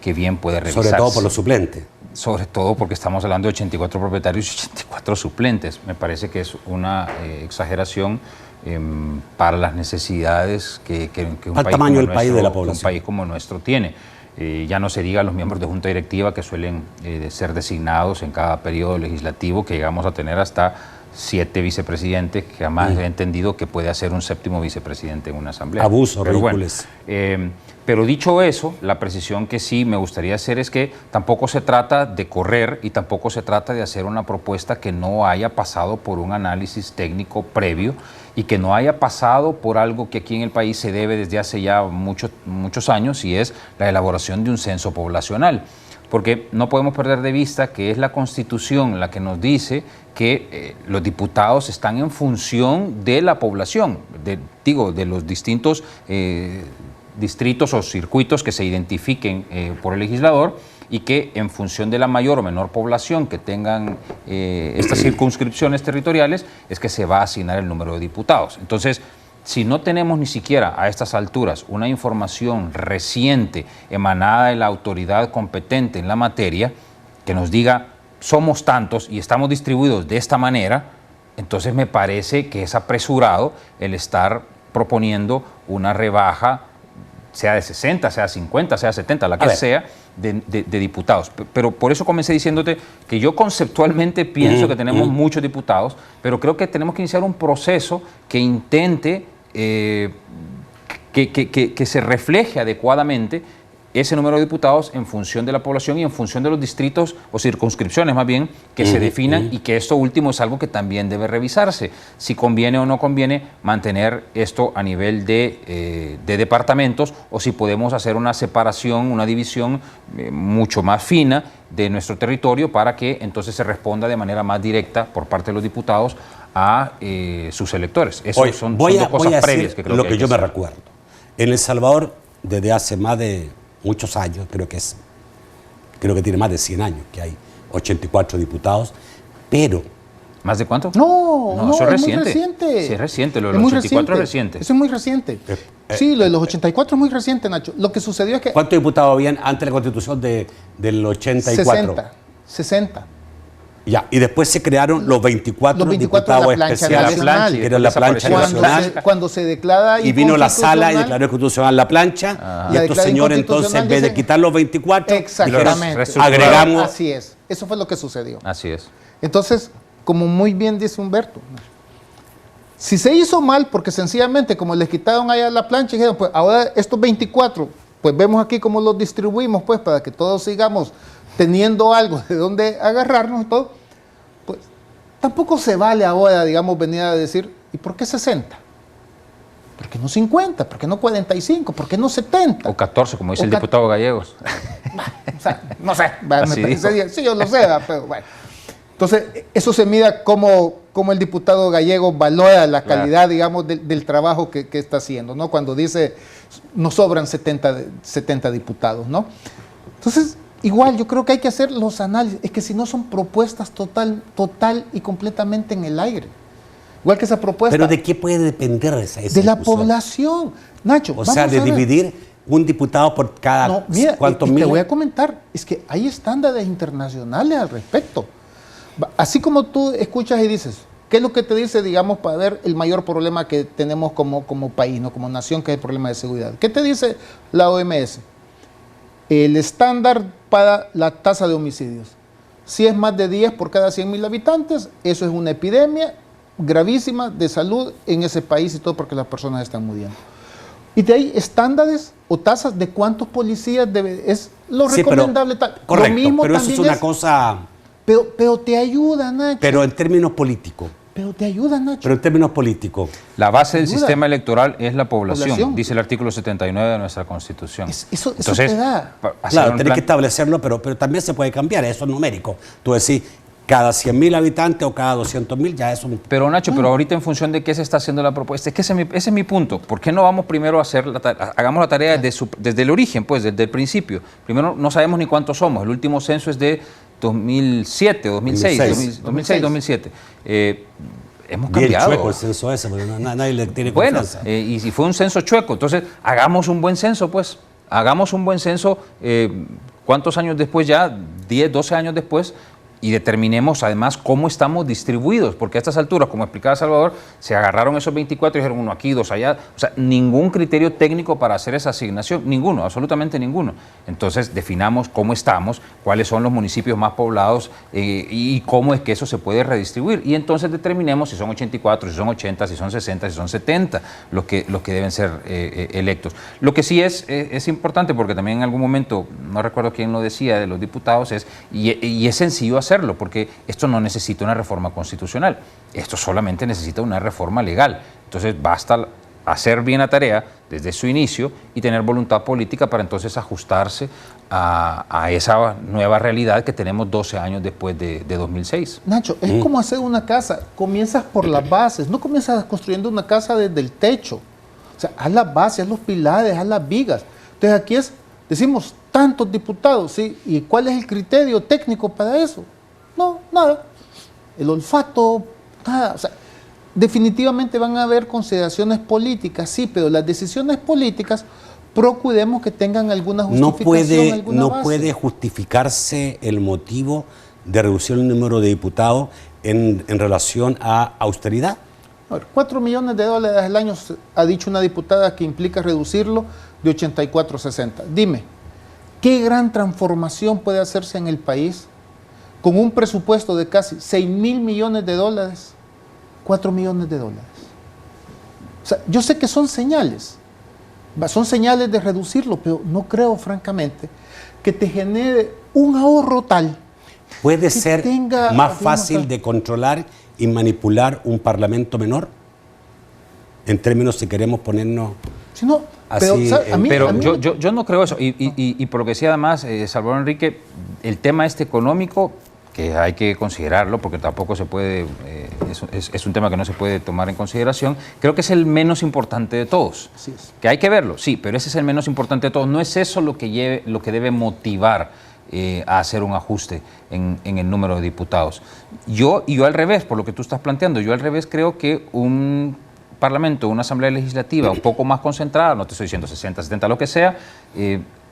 que bien puede revisarse. Sobre todo por los suplentes. Sobre todo porque estamos hablando de 84 propietarios y 84 suplentes. Me parece que es una exageración para las necesidades que un país como el nuestro tiene. Ya no se diga los miembros de junta directiva que suelen ser designados en cada periodo legislativo, que llegamos a tener hasta 7 vicepresidentes, que jamás he entendido que puede hacer un 7º vicepresidente en una asamblea. Abuso, pero ridículos. Pero dicho eso, la precisión que sí me gustaría hacer es que tampoco se trata de correr y tampoco se trata de hacer una propuesta que no haya pasado por un análisis técnico previo y que no haya pasado por algo que aquí en el país se debe desde hace ya muchos años, y es la elaboración de un censo poblacional. Porque no podemos perder de vista que es la Constitución la que nos dice que los diputados están en función de la población, de los distintos distritos o circuitos que se identifiquen por el legislador, y que en función de la mayor o menor población que tengan estas circunscripciones territoriales es que se va a asignar el número de diputados. Entonces, si no tenemos ni siquiera a estas alturas una información reciente emanada de la autoridad competente en la materia que nos diga somos tantos y estamos distribuidos de esta manera, entonces me parece que es apresurado el estar proponiendo una rebaja, sea de 60, sea 50, sea 70, la que sea, de diputados. Pero por eso comencé diciéndote que yo conceptualmente pienso que tenemos muchos diputados, pero creo que tenemos que iniciar un proceso que intente que se refleje adecuadamente ese número de diputados en función de la población y en función de los distritos o circunscripciones más bien que se definan, y que esto último es algo que también debe revisarse, si conviene o no conviene mantener esto a nivel de departamentos, o si podemos hacer una separación, una división mucho más fina de nuestro territorio para que entonces se responda de manera más directa por parte de los diputados a sus electores. Eso son dos cosas previas que creo lo que que hay yo que me hacer. recuerdo. En El Salvador, desde hace más de muchos años, creo que tiene más de 100 años que hay 84 diputados, pero... ¿Más de cuánto? No, eso es reciente. muy reciente. Sí, es reciente, lo de los 84 es reciente. Eso es muy reciente. Sí, lo de los 84 es muy reciente, Nacho. Lo que sucedió es que... ¿Cuántos diputados habían antes de la Constitución del 84? 60. Ya, y después se crearon los 24 de diputados la plancha especiales, nacional, que era la plancha nacional. Cuando se declara y vino la sala y declaró constitucional la plancha, y estos señores entonces, en vez de quitar los 24, exactamente, agregamos... Así es, eso fue lo que sucedió. Así es. Entonces, como muy bien dice Humberto, si se hizo mal, porque sencillamente como les quitaron allá la plancha, y dijeron, pues ahora estos 24, pues vemos aquí cómo los distribuimos, pues para que todos sigamos teniendo algo de dónde agarrarnos y todo, pues tampoco se vale ahora, digamos, venir a decir, ¿y por qué 60? ¿Por qué no 50? ¿Por qué no 45? ¿Por qué no 70? O 14, como dice el diputado Gallegos. O sea, no sé, me parece bien. Sí, yo lo sé, pero bueno. Entonces, eso se mira cómo el diputado Gallego valora la calidad, digamos, del trabajo que está haciendo, ¿no? Cuando dice, nos sobran 70 diputados, ¿no? Entonces, igual, yo creo que hay que hacer los análisis. Es que si no son propuestas total y completamente en el aire. Igual que esa propuesta. ¿Pero de qué puede depender esa de la población, Nacho. O sea, de dividir un diputado por cada... No, mira, ¿cuántos y miles? te voy a comentar, es que hay estándares internacionales al respecto. Así como tú escuchas y dices, ¿qué es lo que te dice, digamos, para ver el mayor problema que tenemos como país, ¿no? Como nación, que es el problema de seguridad? ¿Qué te dice la OMS? El estándar para la tasa de homicidios. Si es más de 10 por cada 100.000 habitantes, eso es una epidemia gravísima de salud en ese país y todo, porque las personas están muriendo. Y de ahí estándares o tasas de cuántos policías es lo recomendable. Correcto, lo mismo pero eso es una cosa... Pero te ayuda, Nacho. Pero en términos políticos. Pero te ayuda, Nacho. Pero en términos políticos. La base del sistema electoral es la población, dice el artículo 79 de nuestra Constitución. Eso Entonces, te da. Claro, tenés que establecerlo, pero también se puede cambiar, eso es numérico. Tú decís, cada 100.000 habitantes o cada 200.000, ya es un... Pero Nacho, pero ahorita en función de qué se está haciendo la propuesta, es que ese es mi punto. ¿Por qué no vamos primero a hacer hagamos la tarea desde el origen, pues, desde el principio? Primero, no sabemos ni cuántos somos. El último censo es de 2007 o 2006. 2007. Hemos cambiado. Bien chueco el censo ese, porque nadie le tiene confianza. Bueno, y si fue un censo chueco, entonces hagamos un buen censo, pues. Hagamos un buen censo, ¿cuántos años después ya? 10, 12 años después, y determinemos además cómo estamos distribuidos, porque a estas alturas, como explicaba Salvador, se agarraron esos 24 y dijeron uno aquí, dos allá, o sea, ningún criterio técnico para hacer esa asignación, ninguno, absolutamente ninguno. Entonces definamos cómo estamos, cuáles son los municipios más poblados y cómo es que eso se puede redistribuir, y entonces determinemos si son 84, si son 80, si son 60, si son 70 los que deben ser electos. Lo que sí es importante, porque también en algún momento, no recuerdo quién lo decía, de los diputados, y es sencillo hacerlo, porque esto no necesita una reforma constitucional, esto solamente necesita una reforma legal. Entonces basta hacer bien la tarea desde su inicio y tener voluntad política para entonces ajustarse a esa nueva realidad que tenemos 12 años después de 2006. Nacho, es como hacer una casa, comienzas por las bases, no comienzas construyendo una casa desde el techo. O sea, haz las bases, haz los pilares, haz las vigas. Entonces aquí decimos tantos diputados, ¿sí? ¿Y cuál es el criterio técnico para eso? No, nada. El olfato, nada. O sea, definitivamente van a haber consideraciones políticas, sí, pero las decisiones políticas procuremos que tengan alguna justificación, no puede justificarse el motivo de reducir el número de diputados en relación a austeridad. A ver, $4 millones al año, ha dicho una diputada, que implica reducirlo de 84 a 60. Dime, ¿qué gran transformación puede hacerse en el país con un presupuesto de casi $6.000 millones, $4 millones? O sea, yo sé que son señales de reducirlo, pero no creo, francamente, que te genere un ahorro tal. ¿Puede ser más fácil de controlar y manipular un parlamento menor? En términos, si queremos ponernos... Si no, así, yo no creo eso. Y por lo que decía además, Salvador Enrique, el tema económico, que hay que considerarlo, porque tampoco se puede, es un tema que no se puede tomar en consideración, creo que es el menos importante de todos. Así es. Que hay que verlo, sí, pero ese es el menos importante de todos. No es eso lo que debe motivar a hacer un ajuste en el número de diputados. Yo al revés, por lo que tú estás planteando, yo al revés creo que un parlamento, una asamblea legislativa un poco más concentrada, no te estoy diciendo 60, 70, lo que sea,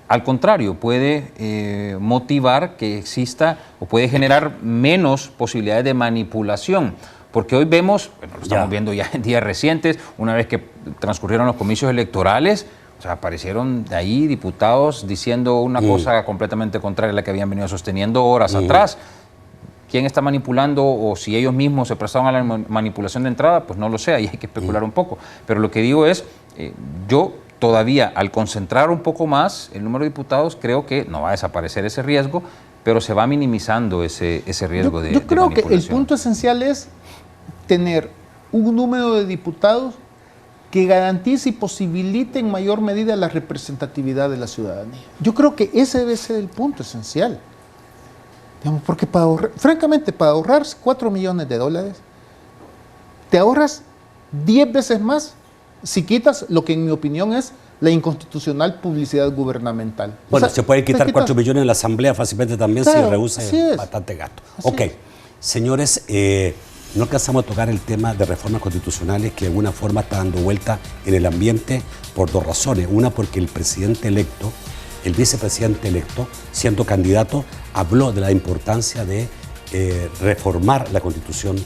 al contrario, puede motivar que exista o puede generar menos posibilidades de manipulación. Porque hoy vemos, bueno, lo estamos viendo ya en días recientes, una vez que transcurrieron los comicios electorales, o sea, aparecieron de ahí diputados diciendo una cosa completamente contraria a la que habían venido sosteniendo horas atrás. ¿Quién está manipulando o si ellos mismos se prestaron a la manipulación de entrada? Pues no lo sé, ahí hay que especular un poco. Pero lo que digo es, yo todavía al concentrar un poco más el número de diputados, creo que no va a desaparecer ese riesgo, pero se va minimizando ese riesgo de manipulación. Yo creo que el punto esencial es tener un número de diputados que garantice y posibilite en mayor medida la representatividad de la ciudadanía. Yo creo que ese debe ser el punto esencial. Digamos, porque francamente, para ahorrar $4 millones, te ahorras 10 veces más si quitas lo que en mi opinión es la inconstitucional publicidad gubernamental. Bueno, se puede quitar 4 millones en la Asamblea fácilmente también, claro, si reduce bastante gasto. Señores, no alcanzamos a tocar el tema de reformas constitucionales que de alguna forma está dando vuelta en el ambiente por dos razones. Una, porque el presidente electo, el vicepresidente electo, siendo candidato, habló de la importancia de reformar la Constitución.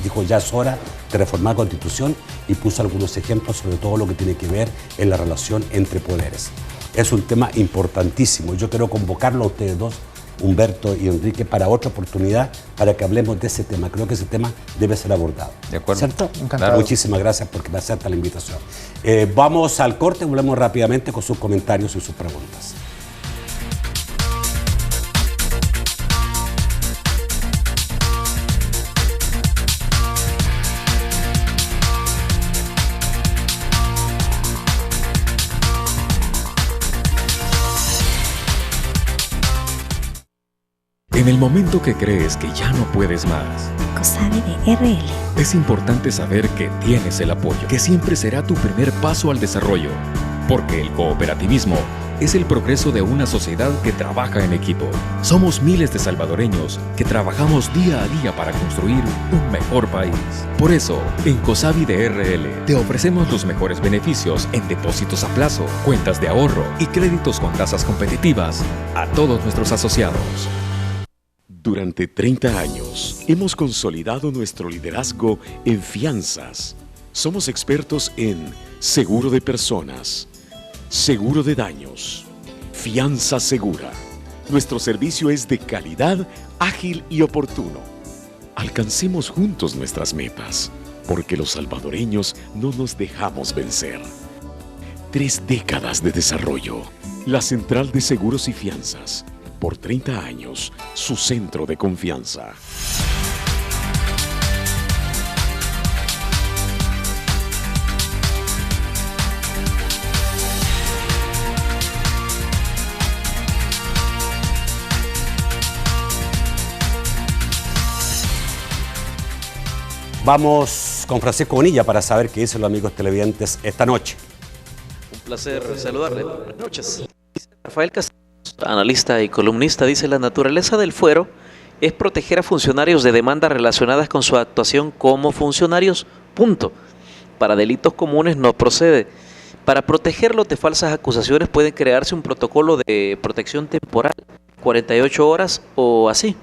Dijo, ya es hora de reformar la Constitución, y puso algunos ejemplos sobre todo lo que tiene que ver en la relación entre poderes. Es un tema importantísimo. Yo quiero convocarlo a ustedes dos, Humberto y Enrique, para otra oportunidad, para que hablemos de ese tema. Creo que ese tema debe ser abordado. De acuerdo. ¿Cierto? Encantado. Muchísimas gracias porque me acepta la invitación. Vamos al corte, volvemos rápidamente con sus comentarios y sus preguntas. En el momento que crees que ya no puedes más, COSABI de RL. Es importante saber que tienes el apoyo, que siempre será tu primer paso al desarrollo, porque el cooperativismo es el progreso de una sociedad que trabaja en equipo. Somos miles de salvadoreños que trabajamos día a día para construir un mejor país. Por eso, en COSABI de RL te ofrecemos los mejores beneficios en depósitos a plazo, cuentas de ahorro y créditos con tasas competitivas a todos nuestros asociados. Durante 30 años hemos consolidado nuestro liderazgo en fianzas. Somos expertos en seguro de personas, seguro de daños, fianza segura. Nuestro servicio es de calidad, ágil y oportuno. Alcancemos juntos nuestras metas, porque los salvadoreños no nos dejamos vencer. 3 décadas de desarrollo. La Central de Seguros y Fianzas. Por 30 años, su centro de confianza. Vamos con Francisco Bonilla para saber qué dicen los amigos televidentes esta noche. Un placer saludarle. Buenas noches. Rafael Castellanos, analista y columnista, dice: la naturaleza del fuero es proteger a funcionarios de demandas relacionadas con su actuación como funcionarios, punto. Para delitos comunes no procede. Para protegerlos de falsas acusaciones puede crearse un protocolo de protección temporal, 48 horas o así.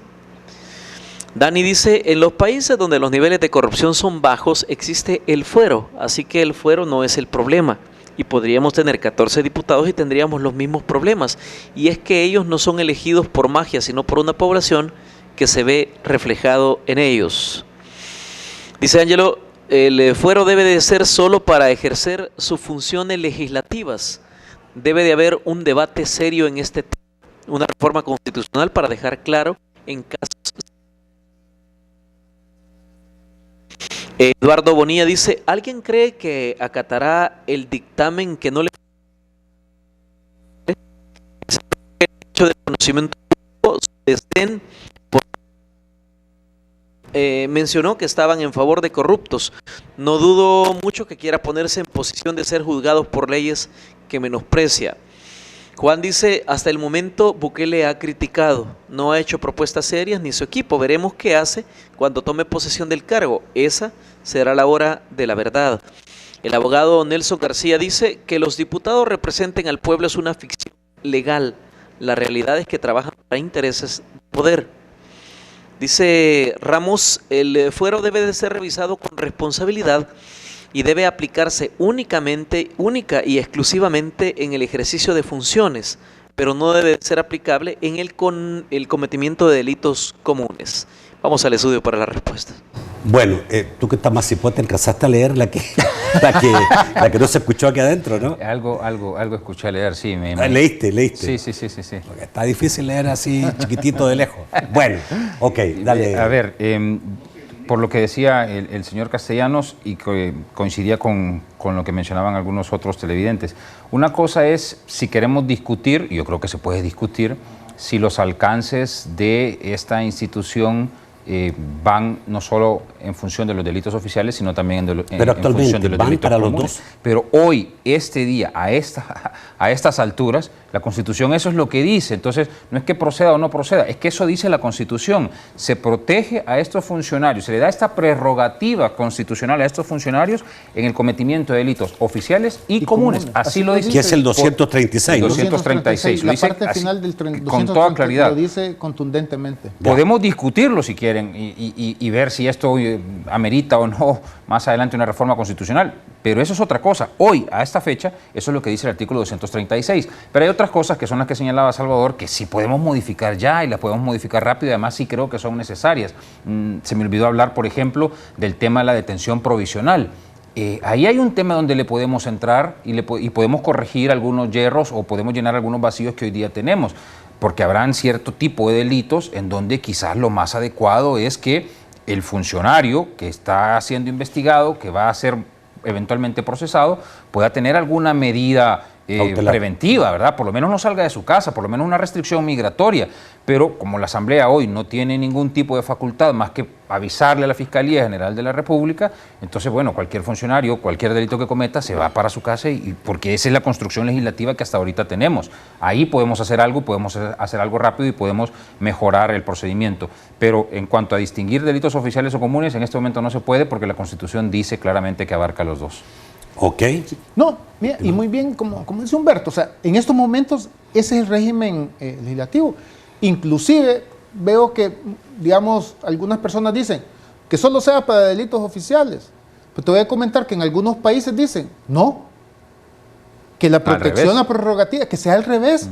Dani dice: en los países donde los niveles de corrupción son bajos existe el fuero, así que el fuero no es el problema. Y podríamos tener 14 diputados y tendríamos los mismos problemas. Y es que ellos no son elegidos por magia, sino por una población que se ve reflejado en ellos. Dice Ángelo: el fuero debe de ser solo para ejercer sus funciones legislativas. Debe de haber un debate serio en este tema, una reforma constitucional para dejar claro en casos. Eduardo Bonilla dice: ¿alguien cree que acatará el dictamen que no le el hecho de conocimiento estén mencionó que estaban en favor de corruptos? No dudo mucho que quiera ponerse en posición de ser juzgados por leyes que menosprecia. Juan dice: hasta el momento Bukele ha criticado, no ha hecho propuestas serias ni su equipo. Veremos qué hace cuando tome posesión del cargo. Esa será la hora de la verdad. El abogado Nelson García dice: que los diputados representen al pueblo es una ficción legal. La realidad es que trabajan para intereses de poder. Dice Ramos: el fuero debe de ser revisado con responsabilidad y debe aplicarse única y exclusivamente en el ejercicio de funciones, pero no debe ser aplicable en el cometimiento de delitos comunes. Vamos al estudio para la respuesta. Bueno, tú que estás más cipote, alcanzaste a leer la que no se escuchó aquí adentro, ¿no? Algo escuché leer, sí. ¿Leíste? Sí. Porque está difícil leer así chiquitito de lejos. Bueno, ok, dale. A ver, por lo que decía el señor Castellanos, y que coincidía con lo que mencionaban algunos otros televidentes, una cosa es si queremos discutir, y yo creo que se puede discutir, si los alcances de esta institución van no solo en función de los delitos oficiales, sino también en función de los delitos comunes. Pero hoy, este día, a estas alturas, la Constitución eso es lo que dice. Entonces, no es que proceda o no proceda, es que eso dice la Constitución. Se protege a estos funcionarios, se le da esta prerrogativa constitucional a estos funcionarios en el cometimiento de delitos oficiales y comunes. Así lo dice. Que es el 236, ¿no? 236. La parte final del 236 con toda claridad. lo dice contundentemente. Podemos discutirlo si quieren y ver si esto amerita o no más adelante una reforma constitucional, pero eso es otra cosa. Hoy, a esta fecha, eso es lo que dice el artículo 236. Pero hay otras cosas que son las que señalaba Salvador, que sí podemos modificar ya y las podemos modificar rápido, y además sí creo que son necesarias. Se me olvidó hablar, por ejemplo, del tema de la detención provisional. Ahí hay un tema donde le podemos entrar y podemos corregir algunos yerros o podemos llenar algunos vacíos que hoy día tenemos, porque habrán cierto tipo de delitos en donde quizás lo más adecuado es que el funcionario que está siendo investigado, que va a ser eventualmente procesado, pueda tener alguna medida preventiva, ¿verdad? Por lo menos no salga de su casa, por lo menos una restricción migratoria. Pero como la Asamblea hoy no tiene ningún tipo de facultad más que avisarle a la Fiscalía General de la República, entonces, bueno, cualquier funcionario, cualquier delito que cometa, se va para su casa, porque esa es la construcción legislativa que hasta ahorita tenemos. Ahí podemos hacer algo, podemos hacer algo rápido y podemos mejorar el procedimiento. Pero en cuanto a distinguir delitos oficiales o comunes, en este momento no se puede porque la Constitución dice claramente que abarca los dos. Ok. Sí. No, mira, y muy bien, como dice Humberto, o sea, en estos momentos ese es el régimen legislativo. Inclusive veo que, digamos, algunas personas dicen que solo sea para delitos oficiales. Pero te voy a comentar que en algunos países dicen, no, que la protección, la prerrogativa, que sea al revés.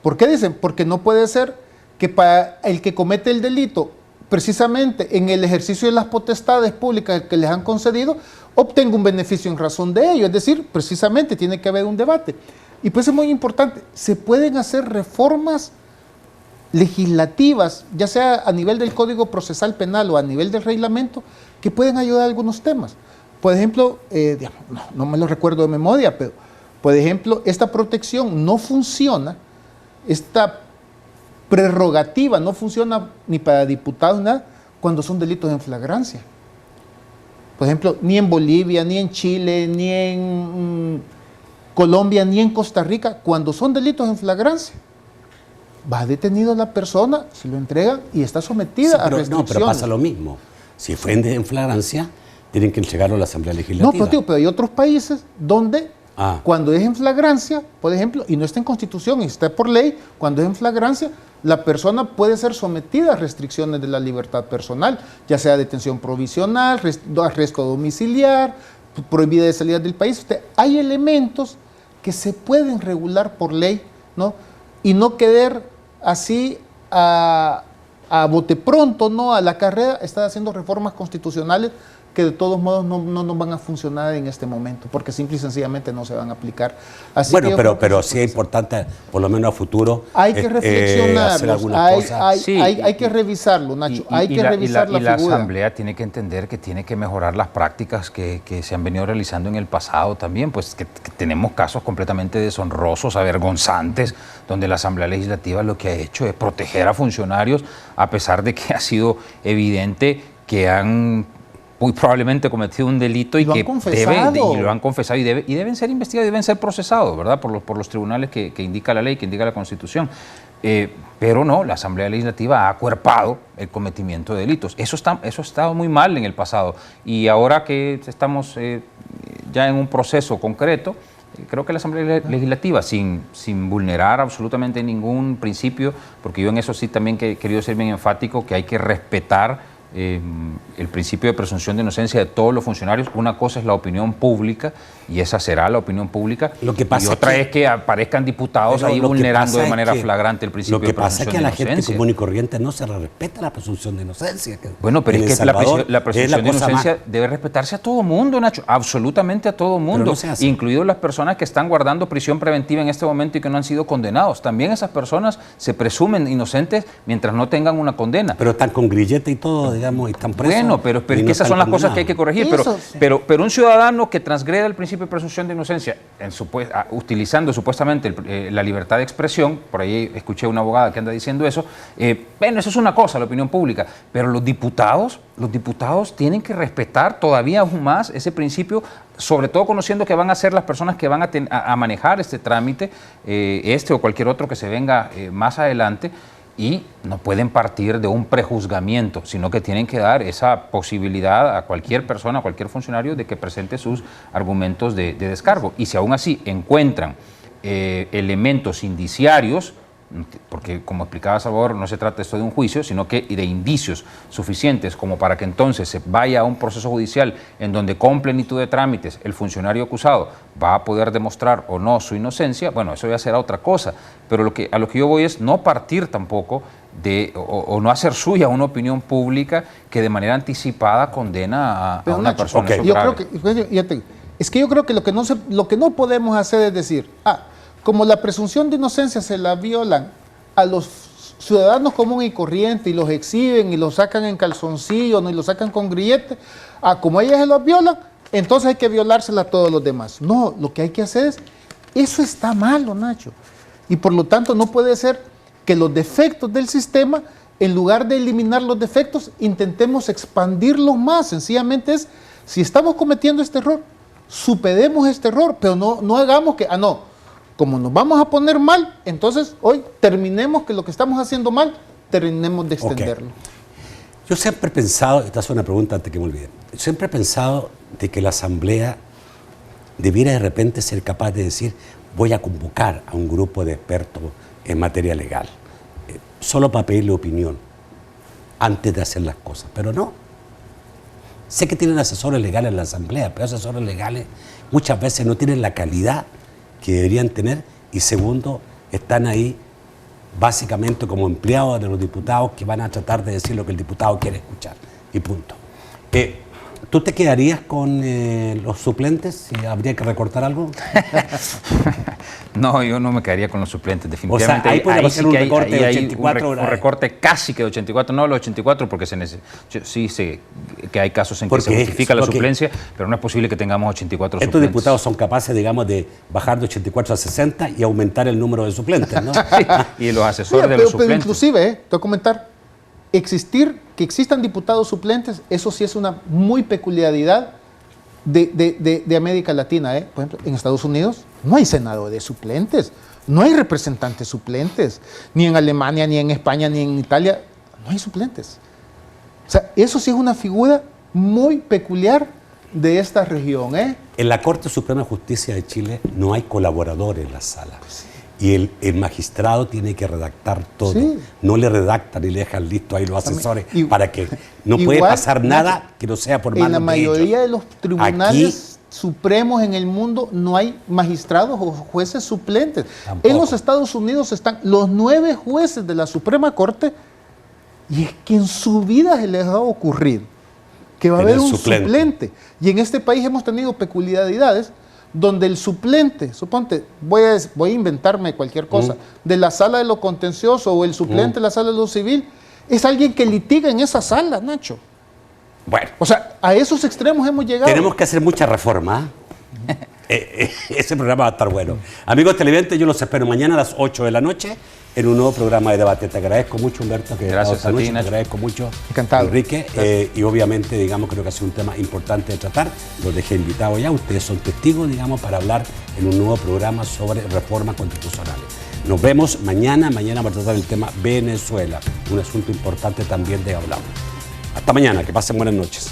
¿Por qué dicen? Porque no puede ser que para el que comete el delito, precisamente en el ejercicio de las potestades públicas que les han concedido, obtenga un beneficio en razón de ello. Es decir, precisamente tiene que haber un debate. Y pues es muy importante, se pueden hacer reformas legislativas, ya sea a nivel del Código Procesal Penal o a nivel del reglamento, que pueden ayudar a algunos temas. Por ejemplo, digamos, no me lo recuerdo de memoria, pero por ejemplo, esta protección no funciona, esta prerrogativa no funciona ni para diputados, nada, cuando son delitos en flagrancia. Por ejemplo, ni en Bolivia, ni en Chile, ni en Colombia, ni en Costa Rica, cuando son delitos en flagrancia, va detenido la persona, se lo entregan y está sometida a restricciones. No, pero pasa lo mismo. Si fue en flagrancia, tienen que entregarlo a la Asamblea Legislativa. No, pero hay otros países donde cuando es en flagrancia, por ejemplo, y no está en Constitución, y está por ley, cuando es en flagrancia, la persona puede ser sometida a restricciones de la libertad personal, ya sea detención provisional, arresto domiciliar, prohibida de salida del país. Hay elementos que se pueden regular por ley, ¿no? Y no quedar así a bote pronto, ¿no? A la carrera, estar haciendo reformas constitucionales que de todos modos no nos van a funcionar en este momento, porque simple y sencillamente no se van a aplicar. Así bueno, pero sí es importante, por lo menos a futuro, hay que reflexionar, hacer algunas cosas. Hay que revisarlo, Nacho, hay que revisar la figura. Y la Asamblea tiene que entender que tiene que mejorar las prácticas que se han venido realizando en el pasado también, pues que tenemos casos completamente deshonrosos, avergonzantes, donde la Asamblea Legislativa lo que ha hecho es proteger a funcionarios, a pesar de que ha sido evidente que han muy probablemente cometido un delito y que lo han confesado y deben ser investigados, deben ser procesados, ¿verdad? Por los tribunales que indica la ley, que indica la Constitución. Pero no, la Asamblea Legislativa ha acuerpado el cometimiento de delitos. Eso ha estado muy mal en el pasado. Y ahora que estamos ya en un proceso concreto, creo que la Asamblea Legislativa, sin vulnerar absolutamente ningún principio, porque yo en eso sí también he querido ser bien enfático, que hay que respetar el principio de presunción de inocencia de todos los funcionarios. Una cosa es la opinión pública, y esa será la opinión pública, y otra es que aparezcan diputados ahí vulnerando de manera flagrante el principio de presunción de inocencia. Lo que pasa es que a la gente común y corriente no se le respeta la presunción de inocencia. Bueno, pero es que la presunción de inocencia debe respetarse a todo mundo, Nacho, absolutamente a todo mundo, incluidos las personas que están guardando prisión preventiva en este momento y que no han sido condenados. También esas personas se presumen inocentes mientras no tengan una condena. Pero están con grillete y todo, digamos, y están presos. Bueno, pero es que esas son las cosas que hay que corregir. Pero un ciudadano que transgreda el principio de presunción de inocencia, utilizando supuestamente la libertad de expresión, por ahí escuché a una abogada que anda diciendo eso, bueno, eso es una cosa, la opinión pública, pero los diputados tienen que respetar todavía aún más ese principio, sobre todo conociendo que van a ser las personas que van a manejar este trámite, o cualquier otro que se venga más adelante. Y no pueden partir de un prejuzgamiento, sino que tienen que dar esa posibilidad a cualquier persona, a cualquier funcionario, de que presente sus argumentos de descargo. Y si aún así encuentran elementos indiciarios, porque como explicaba Salvador, no se trata esto de un juicio, sino que de indicios suficientes como para que entonces se vaya a un proceso judicial en donde con plenitud de trámites el funcionario acusado va a poder demostrar o no su inocencia, bueno, eso ya será otra cosa. Pero a lo que yo voy es no partir tampoco o no hacer suya una opinión pública que de manera anticipada condena a una persona. Okay. Yo creo que lo que no podemos hacer es decir, como la presunción de inocencia se la violan a los ciudadanos comunes y corrientes y los exhiben y los sacan en calzoncillo, ¿no? Y los sacan con grillete, como ellas se los violan, entonces hay que violársela a todos los demás. No, lo que hay que hacer eso está malo, Nacho. Y por lo tanto no puede ser que los defectos del sistema, en lugar de eliminar los defectos, intentemos expandirlos más. Sencillamente si estamos cometiendo este error, superemos este error, pero no hagamos que, como nos vamos a poner mal, entonces hoy terminemos que lo que estamos haciendo mal, terminemos de extenderlo. Yo siempre he pensado, esta es una pregunta antes que me olvide, siempre he pensado de que la Asamblea debiera de repente ser capaz de decir, voy a convocar a un grupo de expertos en materia legal, solo para pedirle opinión, antes de hacer las cosas, pero no. Sé que tienen asesores legales en la Asamblea, pero asesores legales muchas veces no tienen la calidad que deberían tener y segundo, están ahí básicamente como empleados de los diputados que van a tratar de decir lo que el diputado quiere escuchar y punto. ¿Tú te quedarías con los suplentes si habría que recortar algo? No, yo no me quedaría con los suplentes, definitivamente. O sea, ahí puede hacer un recorte de 84 horas. Un recorte casi que de 84, no los 84, porque sí sé que hay casos en que se justifica la suplencia, pero no es posible que tengamos 84 suplentes. Estos diputados son capaces, digamos, de bajar de 84 a 60 y aumentar el número de suplentes, ¿no? Y los asesores de los suplentes. Pero inclusive, te voy a comentar, que existan diputados suplentes, eso sí es una muy peculiaridad de América Latina. Por ejemplo, en Estados Unidos no hay senadores suplentes, no hay representantes suplentes, ni en Alemania, ni en España, ni en Italia, no hay suplentes. O sea, eso sí es una figura muy peculiar de esta región. En la Corte Suprema de Justicia de Chile no hay colaboradores en la sala. Y el magistrado tiene que redactar todo. Sí. No le redactan y le dejan listo ahí los asesores para que no puede pasar nada que no sea por manos de ellos. En la mayoría de los tribunales supremos en el mundo no hay magistrados o jueces suplentes. Tampoco. En los Estados Unidos están los 9 jueces de la Suprema Corte y es que en su vida se les va a ocurrir que va a haber un suplente. Y en este país hemos tenido peculiaridades donde el suplente, suponte, voy a inventarme cualquier cosa, de la sala de lo contencioso o el suplente de la sala de lo civil, es alguien que litiga en esa sala, Nacho. Bueno. O sea, a esos extremos hemos llegado. Tenemos que hacer mucha reforma. Ese programa va a estar bueno. Amigos televidentes, yo los espero mañana a las 8 de la noche en un nuevo programa de debate. Te agradezco mucho, Humberto, que gracias a ti, te agradezco mucho, encantado, Enrique, y obviamente, digamos, creo que ha sido un tema importante de tratar. Los dejé invitados ya, ustedes son testigos, digamos, para hablar en un nuevo programa sobre reformas constitucionales. Nos vemos mañana vamos a tratar el tema Venezuela, un asunto importante también de hablar. Hasta mañana, que pasen buenas noches.